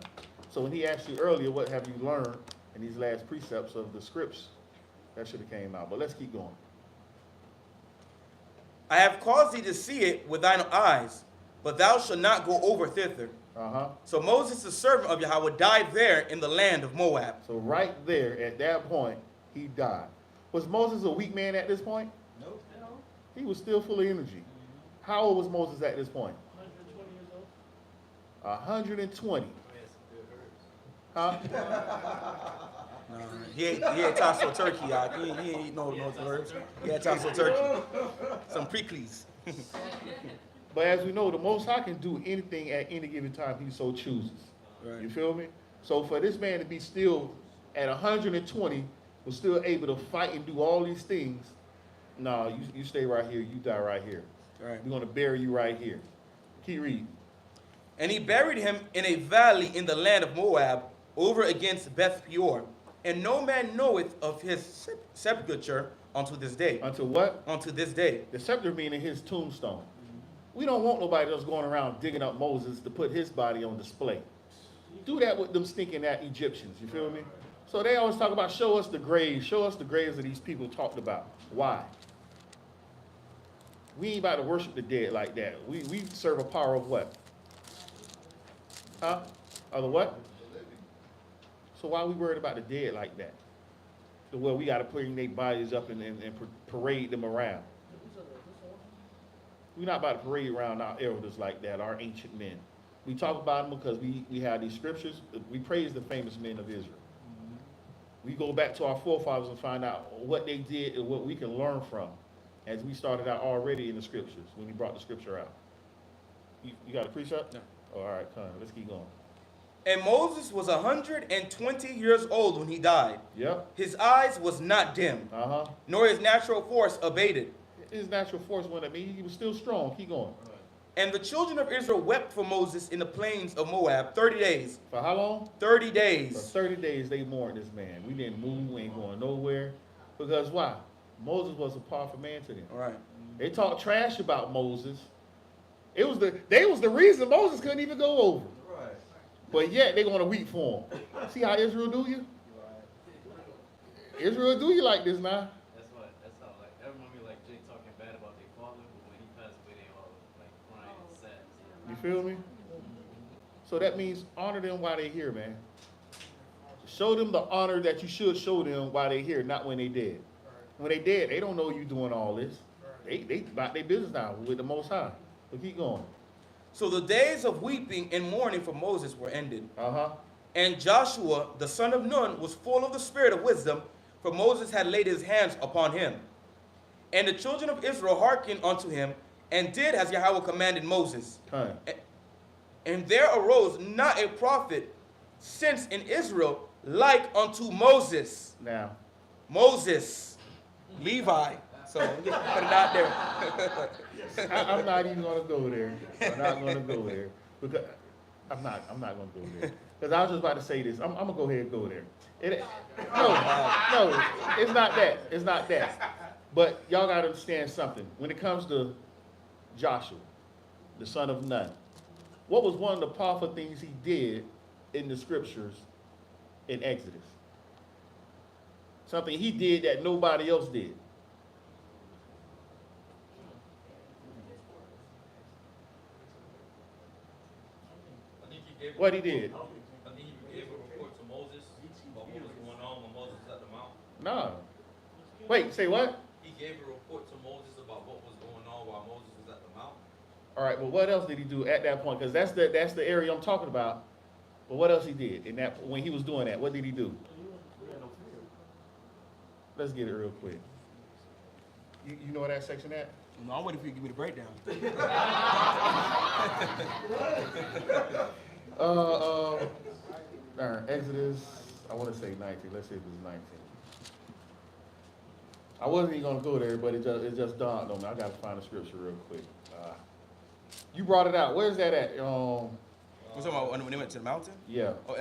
Fine. So when he asked you earlier, what have you learned in these last precepts of the scripts, that should have came out. But let's keep going. I have caused thee to see it with thine eyes, but thou shalt not go over thither. So Moses, the servant of Yahweh, died there in the land of Moab. So right there, at that point, he died. Was Moses a weak man at this point? Nope. He was still full of energy. How old was Moses at this point? 120 years old. 120. Oh, yeah, some good herbs. Huh? He ate tasso turkey, y'all. He ain't eat no herbs. He had tasso turkey. Some pricklies. But as we know, the Most High can do anything at any given time he so chooses. Right. You feel me? So for this man to be still at 120, was still able to fight and do all these things, no, you stay right here, you die right here. Right. We're going to bury you right here. Keep reading. And he buried him in a valley in the land of Moab, over against Beth Peor. And no man knoweth of his sepulchre unto this day. Until what? Unto this day. The scepter meaning his tombstone. We don't want nobody else going around digging up Moses to put his body on display. Do that with them stinking at Egyptians, you feel me? So they always talk about show us the graves of these people talked about. Why? We ain't about to worship the dead like that. We serve a power of what? Huh? Of the what? So why are we worried about the dead like that? So well, we got to bring their bodies up and parade them around. We're not about to parade around our elders like that, our ancient men. We talk about them because we have these scriptures. We praise the famous men of Israel. We go back to our forefathers and find out what they did and what we can learn from, as we started out already in the scriptures when we brought the scripture out. You got a precept? No. Oh, all right, come on, let's keep going. And Moses was 120 years old when he died. Yep. His eyes was not dim, nor his natural force abated. His natural force went up. He was still strong. Keep going. And the children of Israel wept for Moses in the plains of Moab 30 days. For how long? 30 For days. 30 days they mourned this man. We didn't move. We ain't going nowhere. Because why? Moses was a powerful man to them. All right. They talked trash about Moses. They was the reason Moses couldn't even go over. Right. But yet they want to weep for him. See how Israel do you? Israel do you like this now? That's how, like, that remind me like Jake talking bad about their father, but when he passed away, they all like crying and sad. You feel me? So that means honor them while they're here, man. Show them the honor that you should show them while they're here, not when they dead. When they dead, they don't know you doing all this. They about their business now with the Most High. So keep going. So the days of weeping and mourning for Moses were ended. Uh-huh. And Joshua, the son of Nun, was full of the spirit of wisdom, for Moses had laid his hands upon him. And the children of Israel hearkened unto him, and did as Yahweh commanded Moses. Huh. And there arose not a prophet since in Israel like unto Moses. Now, Moses, Levi. So I'm just putting it out there. I'm not even gonna go there. I'm not gonna go there because I'm not gonna go there because I was just about to say this. I'm gonna go ahead and go there. No, it's not that. It's not that. But y'all gotta understand something. When it comes to Joshua, the son of Nun, what was one of the powerful things he did in the scriptures in Exodus? Something he did that nobody else did. I think he gave What he did? I think he gave a report to Moses about what was going on when Moses was at the mount. No. Wait, say what? He gave a report to Moses about what was going on while Moses was at the mount. All right, but what else did he do at that point? Because that's the area I'm talking about. But what else he did in that when he was doing that? What did he do? Let's get it real quick. You know where that section at? No, I'm waiting for you to give me the breakdown. Exodus, I want to say 19. Let's see if it's 19. I wasn't even going to go there, but it just dawned on me. I got to find the scripture real quick. You brought it out. Where's that at? We're talking about when they went to the mountain? Yeah. Oh,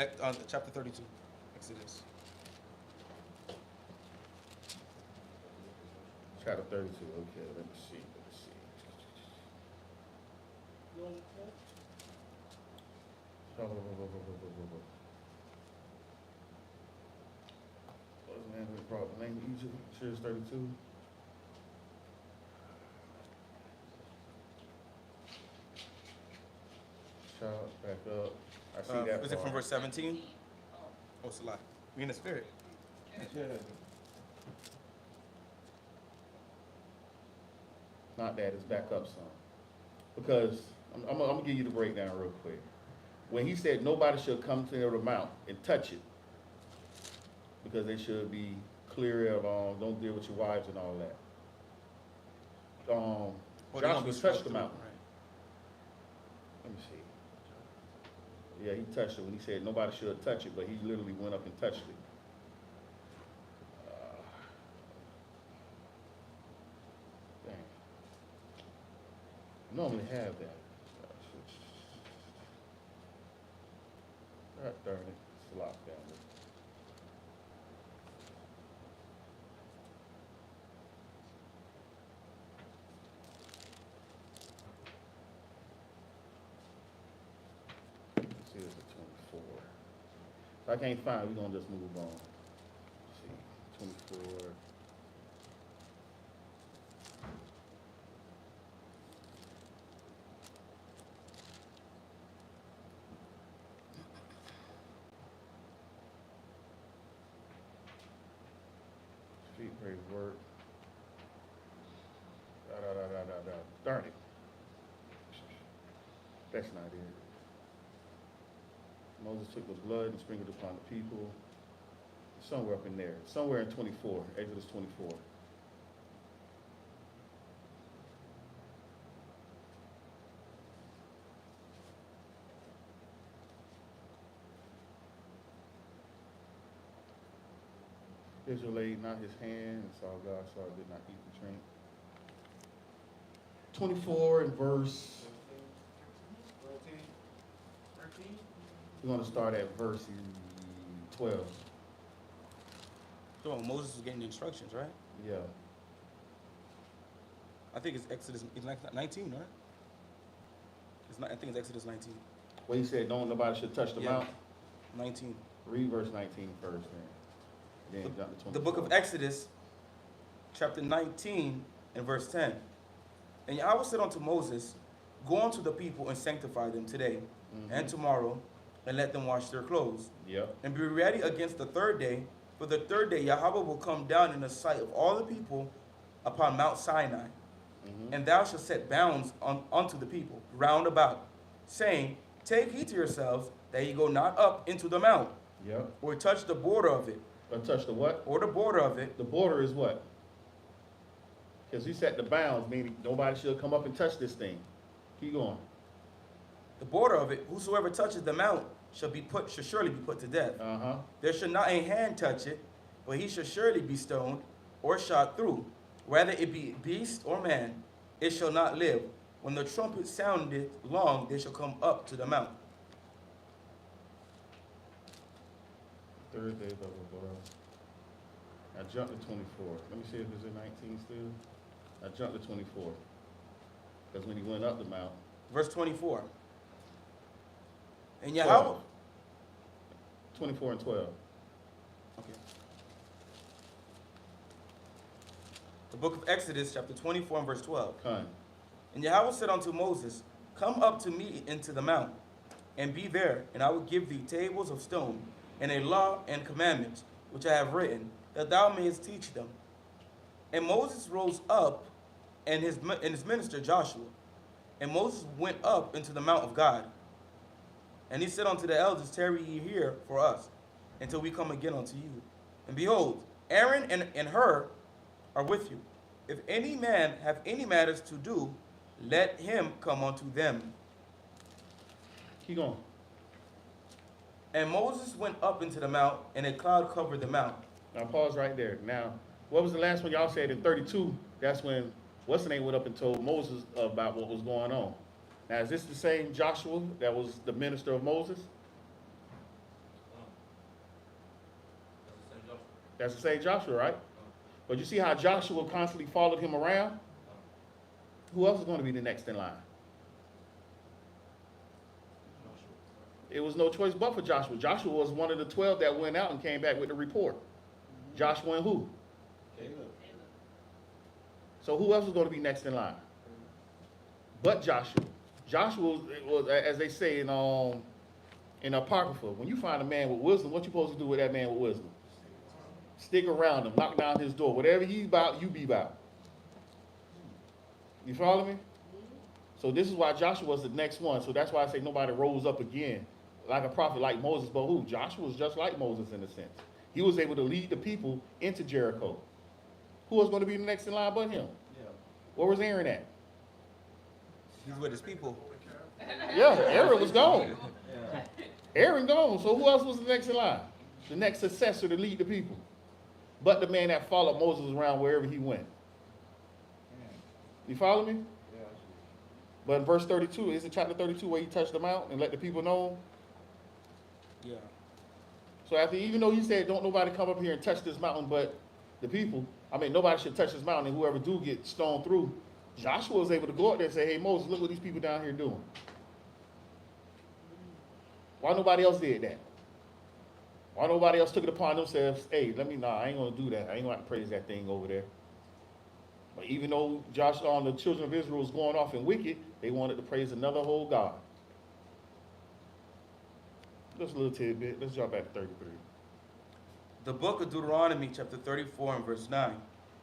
chapter 32, Exodus. Chapter 32. Okay, let me see. What was the man who brought the name of Egypt? Cheers 32. Child, back up. I see that. Is it from part. verse 17? Oh, it's a lie. We in the spirit. Not that, it's back up some. Because I'm gonna give you the breakdown real quick. When he said nobody should come to the mount and touch it, because they should be clear of don't deal with your wives and all that. Well, they're gonna be Joshua touched the through, mountain. right. Let me see. Yeah, he touched it when he said nobody should touch it, but he literally went up and touched it. Dang. I normally have that. God darn it, it's locked down. Let's see, it's a 24. If I can't find it, we're gonna just move on. Let's see, 24. Feet brave work. Darn it. That's not it. Moses took the blood and sprinkled it upon the people. Somewhere up in there. Somewhere in 24, Exodus 24. Israel laid not his hand and saw God, saw it did not eat the drink. 24 and verse, 13. we're going to start at verse 12. So Moses was getting the instructions, right? Yeah. I think it's Exodus. It's like 19, right? It's not. I think it's Exodus 19. Well, he said, don't nobody should touch the Yeah. mount. 19. Read verse 19 first, then jump to 24. The book of Exodus, chapter 19 and verse 10. And Yahweh said unto Moses, go unto the people and sanctify them today and tomorrow, and let them wash their clothes. Yep. And be ready against the third day, for the third day Yahweh will come down in the sight of all the people upon Mount Sinai. And thou shalt set bounds unto the people round about, saying, take heed to yourselves that ye go not up into the mount, Yep. or touch the border of it, Or touch the what? or the border of it. The border is what? Because he set the bounds, meaning nobody should come up and touch this thing. Keep going. The border of it, whosoever touches the mount shall surely be put to death. Uh-huh. There shall not a hand touch it, but he shall surely be stoned or shot through. Whether it be beast or man, it shall not live. When the trumpet sounded long, they shall come up to the mount. Thursday, blah, blah, blah. I jumped to 24. Let me see if it's in 19 still. I jumped to 24. Because when he went up the mount. Verse 24. And 12. 24 and 12. Okay. The book of Exodus, chapter 24 and verse 12. Come. And Yahweh said unto Moses, come up to me into the mount, and be there, and I will give thee tables of stone, and a law and commandments, which I have written, that thou mayest teach them. And Moses rose up, and his minister Joshua. And Moses went up into the mount of God. And he said unto the elders, tarry ye here for us, until we come again unto you. And behold, Aaron and Hur are with you. If any man have any matters to do, let him come unto them. Keep going. And Moses went up into the mount, and a cloud covered the mount. Now pause right there. Now, what was the last one y'all said in 32? That's when what's the name went up and told Moses about what was going on. Now, is this the same Joshua that was the minister of Moses? That's the same Joshua, right? But you see how Joshua constantly followed him around? Who else is going to be the next in line? It was no choice but for Joshua. Joshua was one of the 12 that went out and came back with the report. Joshua and who? Caleb. So who else was going to be next in line? But Joshua. Joshua was, as they say in Apocrypha, when you find a man with wisdom, what you supposed to do with that man with wisdom? Stick around him, knock down his door. Whatever he's about, you be about. You follow me? So this is why Joshua was the next one. So that's why I say nobody rose up again like a prophet like Moses. But who? Joshua was just like Moses in a sense. He was able to lead the people into Jericho. Who was going to be the next in line but him? Yeah. Where was Aaron at? He's with his people. Yeah, Aaron was gone. Yeah. Aaron gone. So who else was the next in line? The next successor to lead the people. But the man that followed Moses around wherever he went. You follow me? Yeah. But in verse 32, is it chapter 32 where he touched them out and let the people know? Yeah. So after, even though he said, don't nobody come up here and touch this mountain but the people, I mean, nobody should touch this mountain, and whoever do get stoned through, Joshua was able to go up there and say, hey, Moses, look what these people down here doing. Why nobody else did that? Why nobody else took it upon themselves, hey, I ain't going to do that. I ain't going to praise that thing over there. But even though Joshua and the children of Israel was going off in wicked, they wanted to praise another whole God. Just a little tidbit. Let's jump back to 33. The book of Deuteronomy, chapter 34 and verse 9.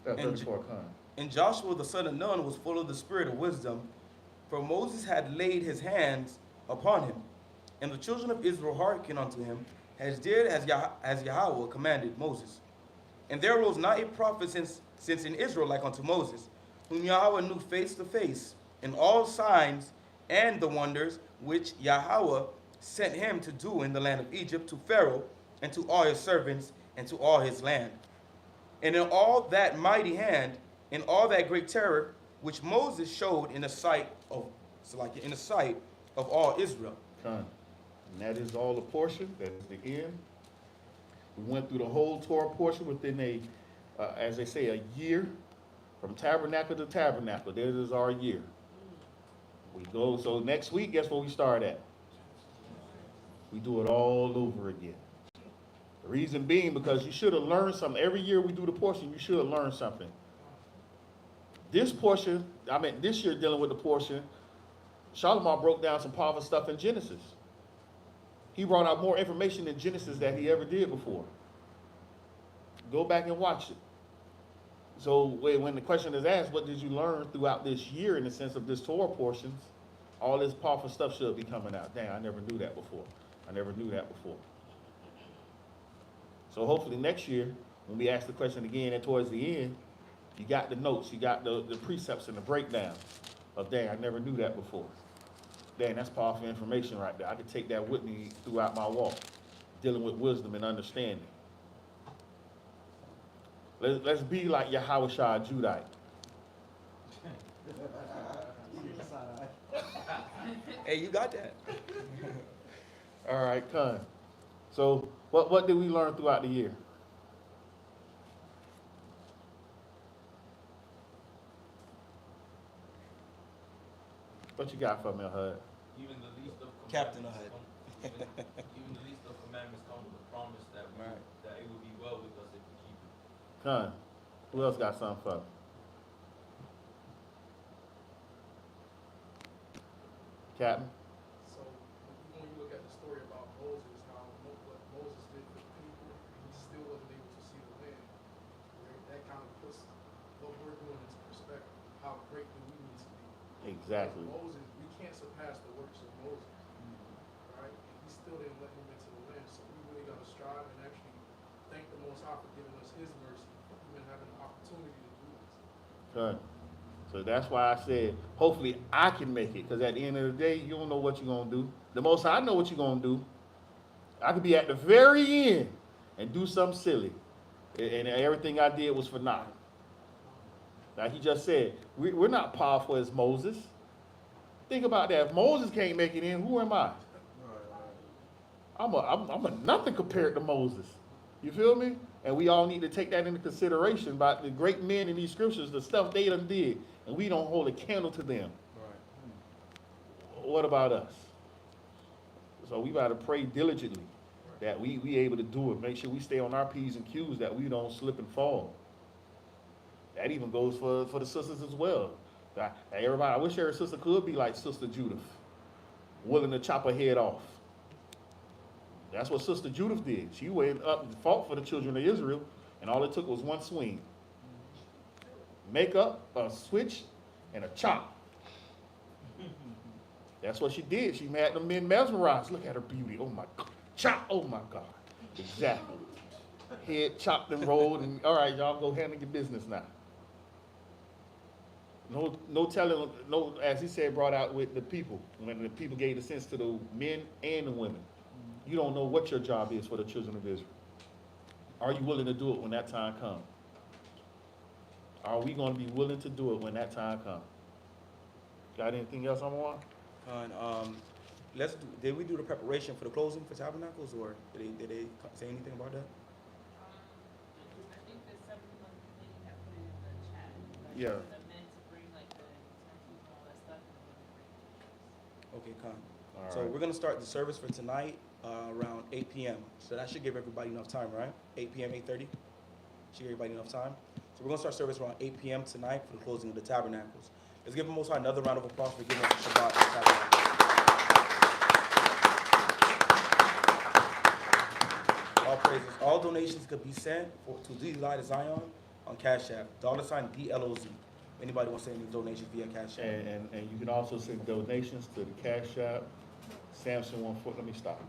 That's And 34 come. And Joshua the son of Nun was full of the spirit of wisdom, for Moses had laid his hands upon him. And the children of Israel hearkened unto him, as did as Yahweh commanded Moses. And there arose not a prophet since in Israel like unto Moses, whom Yahweh knew face to face, in all signs and the wonders which Yahweh sent him to do in the land of Egypt to Pharaoh and to all his servants and to all his land. And in all that mighty hand, in all that great terror which Moses showed in the sight of all Israel. Con. And that is all the portion. That is the end. We went through the whole Torah portion within as they say, a year, from tabernacle to tabernacle. That is our year. We go, so next week, guess where we start at? We do it all over again. The reason being, because you should have learned something. Every year we do the portion, you should have learned something. This portion, this year dealing with the portion, Solomon broke down some powerful stuff in Genesis. He brought out more information in Genesis than he ever did before. Go back and watch it. So when the question is asked, what did you learn throughout this year in the sense of this Torah portions, all this powerful stuff should be coming out. Dang, I never knew that before. So hopefully next year, when we ask the question again and towards the end, you got the notes, you got the precepts and the breakdown of, dang, I never knew that before. Dang, that's powerful information right there. I could take that with me throughout my walk, dealing with wisdom and understanding. Let's be like Yahweh Shah Judite. Hey, you got that. All right, Con. So what did we learn throughout the year? What you got for me, HUD? Even the least of Captain commandments Ahad. even the least of commandments come with the promise that Right. that it will be well with us if we keep it. Con. Who else got something for me? Captain? So when you look at the story about Moses, what Moses did for the people, he still wasn't able to see the land. Right? That kind of puts what we're doing into perspective. How great do we need to be? Exactly. Moses, we can't surpass the works of Moses. Right? He still didn't let him into the land. So we really got to strive and actually thank the Most High for giving us his mercy, for even having the opportunity to do this. Good. So that's why I said, hopefully I can make it. Because at the end of the day, you don't know what you're going to do. The Most High know what you're going to do. I could be at the very end and do something silly. And everything I did was for naught. Like he just said, we're not powerful as Moses. Think about that. If Moses can't make it in, who am I? I'm a nothing compared to Moses. You feel me? And we all need to take that into consideration about the great men in these scriptures, the stuff they done did, and we don't hold a candle to them. Right. What about us? So we got to pray diligently that we able to do it. Make sure we stay on our P's and Q's, that we don't slip and fall. That even goes for the sisters as well. Everybody, I wish every sister could be like Sister Judith, willing to chop her head off. That's what Sister Judith did. She went up and fought for the children of Israel, and all it took was one swing. Make up, a switch, and a chop. That's what she did. She made them men mesmerized. Look at her beauty. Oh my God. Chop. Oh my God. Exactly. Head chopped and rolled, and all right, y'all go handle your business now. No telling, no, as he said, brought out with the people, when the people gave the sense to the men and the women. You don't know what your job is for the children of Israel. Are you willing to do it when that time comes? Are we going to be willing to do it when that time comes? Got anything else on one? Did we do the preparation for the closing for tabernacles, or did they say anything about that? I think the 7-month thing you have put it in the chat. Like, Yeah. for the men to bring like the utensils and all that stuff, and the women to bring the Okay, con. All So right. we're gonna start the service for tonight around 8 p.m. So that should give everybody enough time, right? 8 p.m., 8:30. Should give everybody enough time. So we're gonna start service around 8 p.m. tonight for the closing of the tabernacles. Let's give the Most High another round of applause for giving us the Shabbat tabernacle. All praises. All donations could be sent to the Light of Zion on Cash App, $DLOZ. Anybody want to send any donations via Cash App? And you can also send donations to the Cash App Samson 1 foot. Let me stop.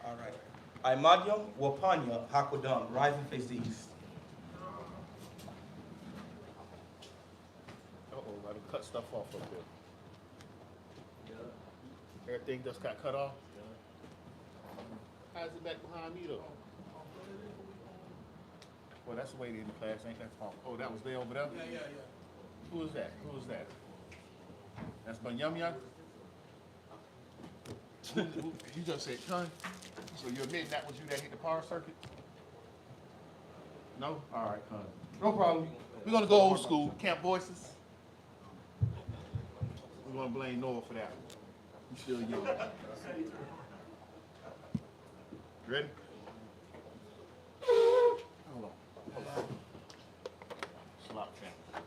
All right. Imadium Wapanya Hakodam, rise and face the east. Uh-oh, I done cut stuff off up there. Everything just got cut off? How's it back behind me though? Well, that's the way they in the class, ain't that? Oh, that was there over there? Yeah. Who is that? Who is that? That's Banyamya? You just said, Con? So you admitting that was you that hit the power circuit? No? All right, Con. No problem. We're gonna go old school. Camp Voices. We're gonna blame Noah for that. You still young. Ready? Hold on. Slop family.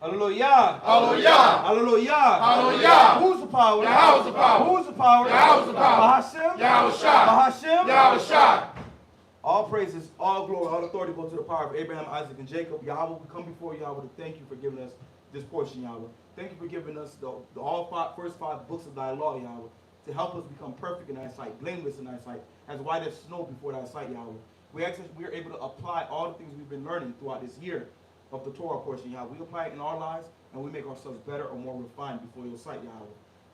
Hallelujah. Hallelujah. Hallelujah. Hallelujah. Who's the power? Yahweh's the power. Who's the power? Yahweh's the power. Bahashem. Yahushua. Bahashem. Yahushua. All praises, all glory, all authority go to the power of Abraham, Isaac, and Jacob. Yahweh, we come before you, Yahweh, to thank you for giving us this portion, Yahweh. Thank you for giving us the first five books of thy law, Yahweh, to help us become perfect in thy sight, blameless in thy sight, as white as snow before thy sight, Yahweh. We ask that we are able to apply all the things we've been learning throughout this year of the Torah portion, Yahweh. We apply it in our lives, and we make ourselves better or more refined before your sight, Yahweh.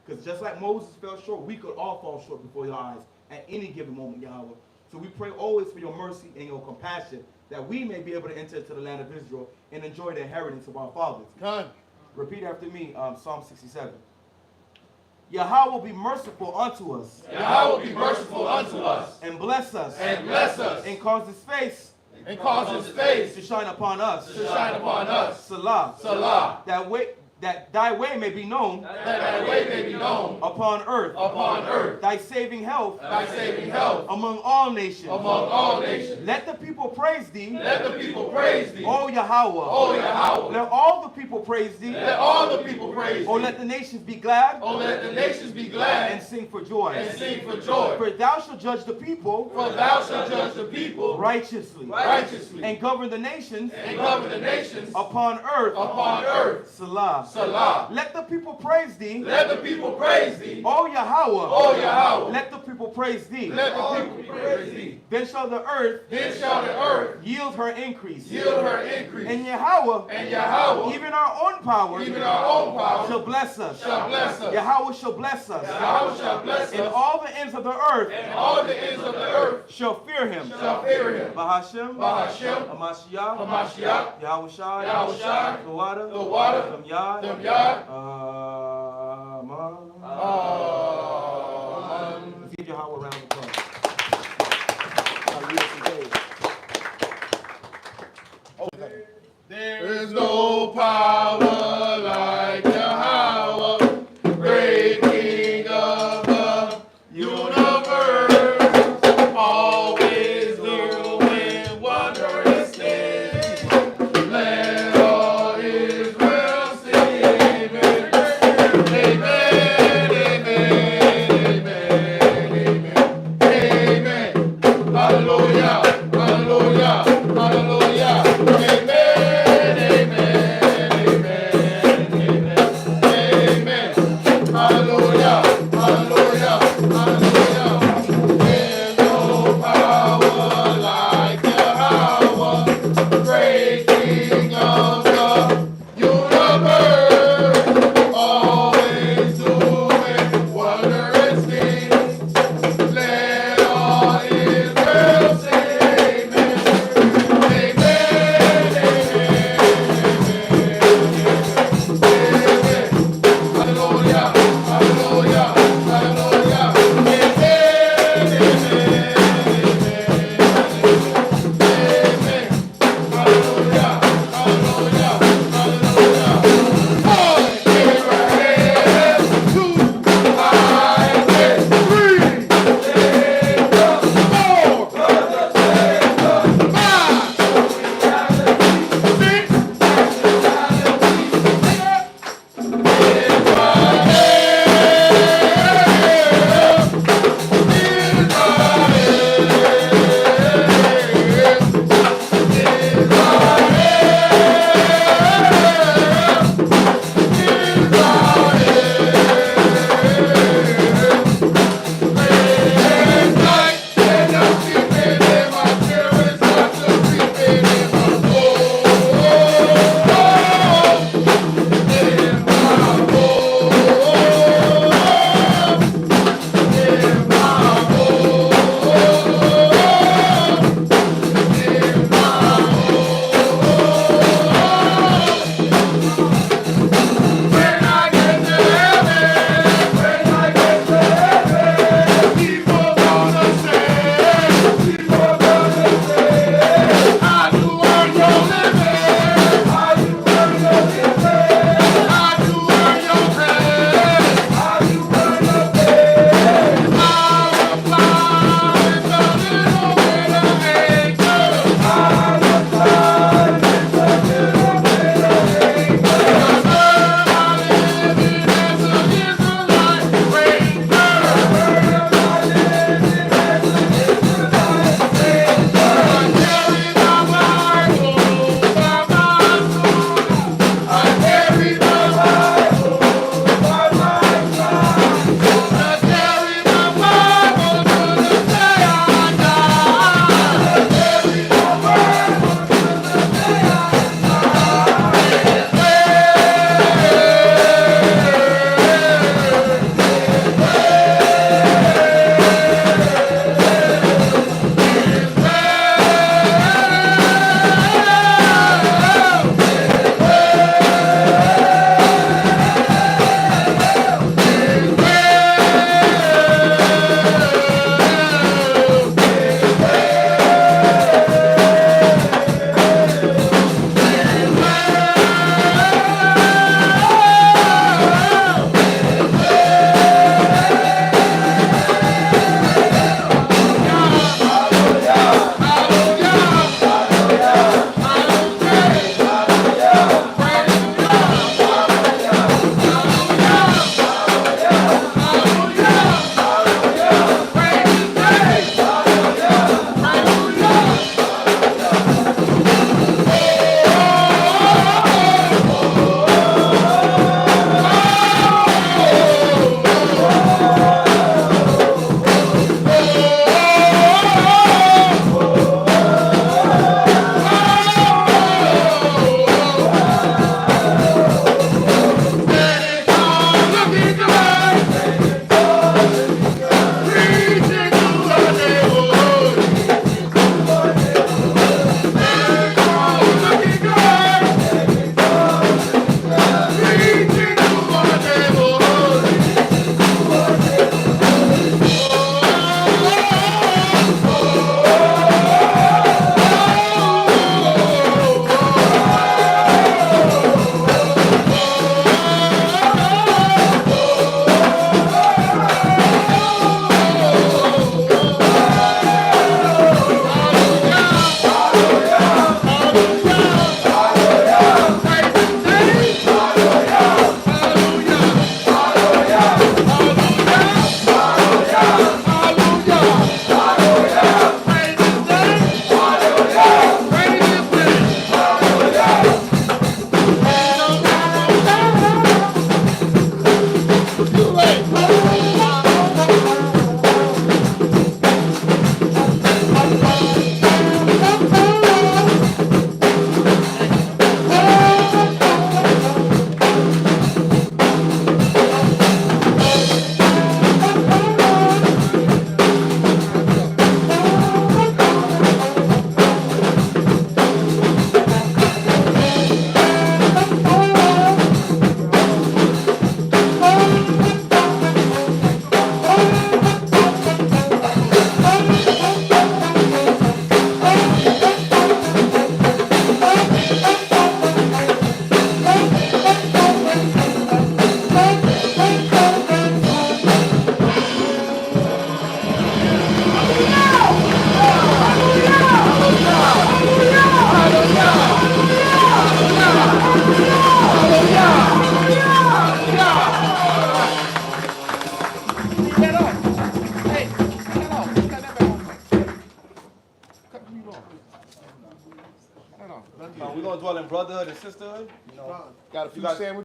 Because just like Moses fell short, we could all fall short before your eyes at any given moment, Yahweh. So we pray always for your mercy and your compassion, that we may be able to enter into the land of Israel and enjoy the inheritance of our fathers. Come. Repeat after me, Psalm 67. Yahweh will be merciful unto us. Yahweh will be merciful unto us. And bless us. And bless us. And cause his face. And cause his face To shine upon us. to shine upon us. Salah. Salah. That thy way may be known. That thy way may be known. Upon earth. Upon earth. Thy saving health. Thy saving health. Among all nations. Among all nations. Let the people praise thee. Let the people praise thee. O Yahweh. O Yahweh. Let all the people praise thee. Let all the people praise thee. O let the nations be glad. O let the nations be glad. And sing for joy. And sing for joy. For thou shalt judge the people. For thou shalt judge the people Righteously. righteously. And govern the nations. And govern the nations Upon earth. upon earth. Salah. Salah. Let the people praise thee. Let the people praise thee. O Yahweh. O Yahweh. Let the people praise thee. Let the people praise thee. Then shall the earth Then shall the earth yield her increase. yield her increase. And Yahweh, And Yahweh, even our own power, even our own power, shall bless us. shall bless us. Yahweh shall bless us. Yahweh shall bless And us. all the ends of the earth And all the ends of the earth shall fear him. shall fear him. Bahashem, Bahashem, Hamashiach, Hamashiach, Yahweh Shai, Yahushai, the water, the water, Damyad, Damyad, Let's give Yahweh a round of applause. Gotta read us some page. There's no power like Yahweh, great King of the universe, always doing wondrous things. Let all Israel sing, amen, amen, amen, amen, amen. sisterhood. You know, Got a You few guys- sandwiches.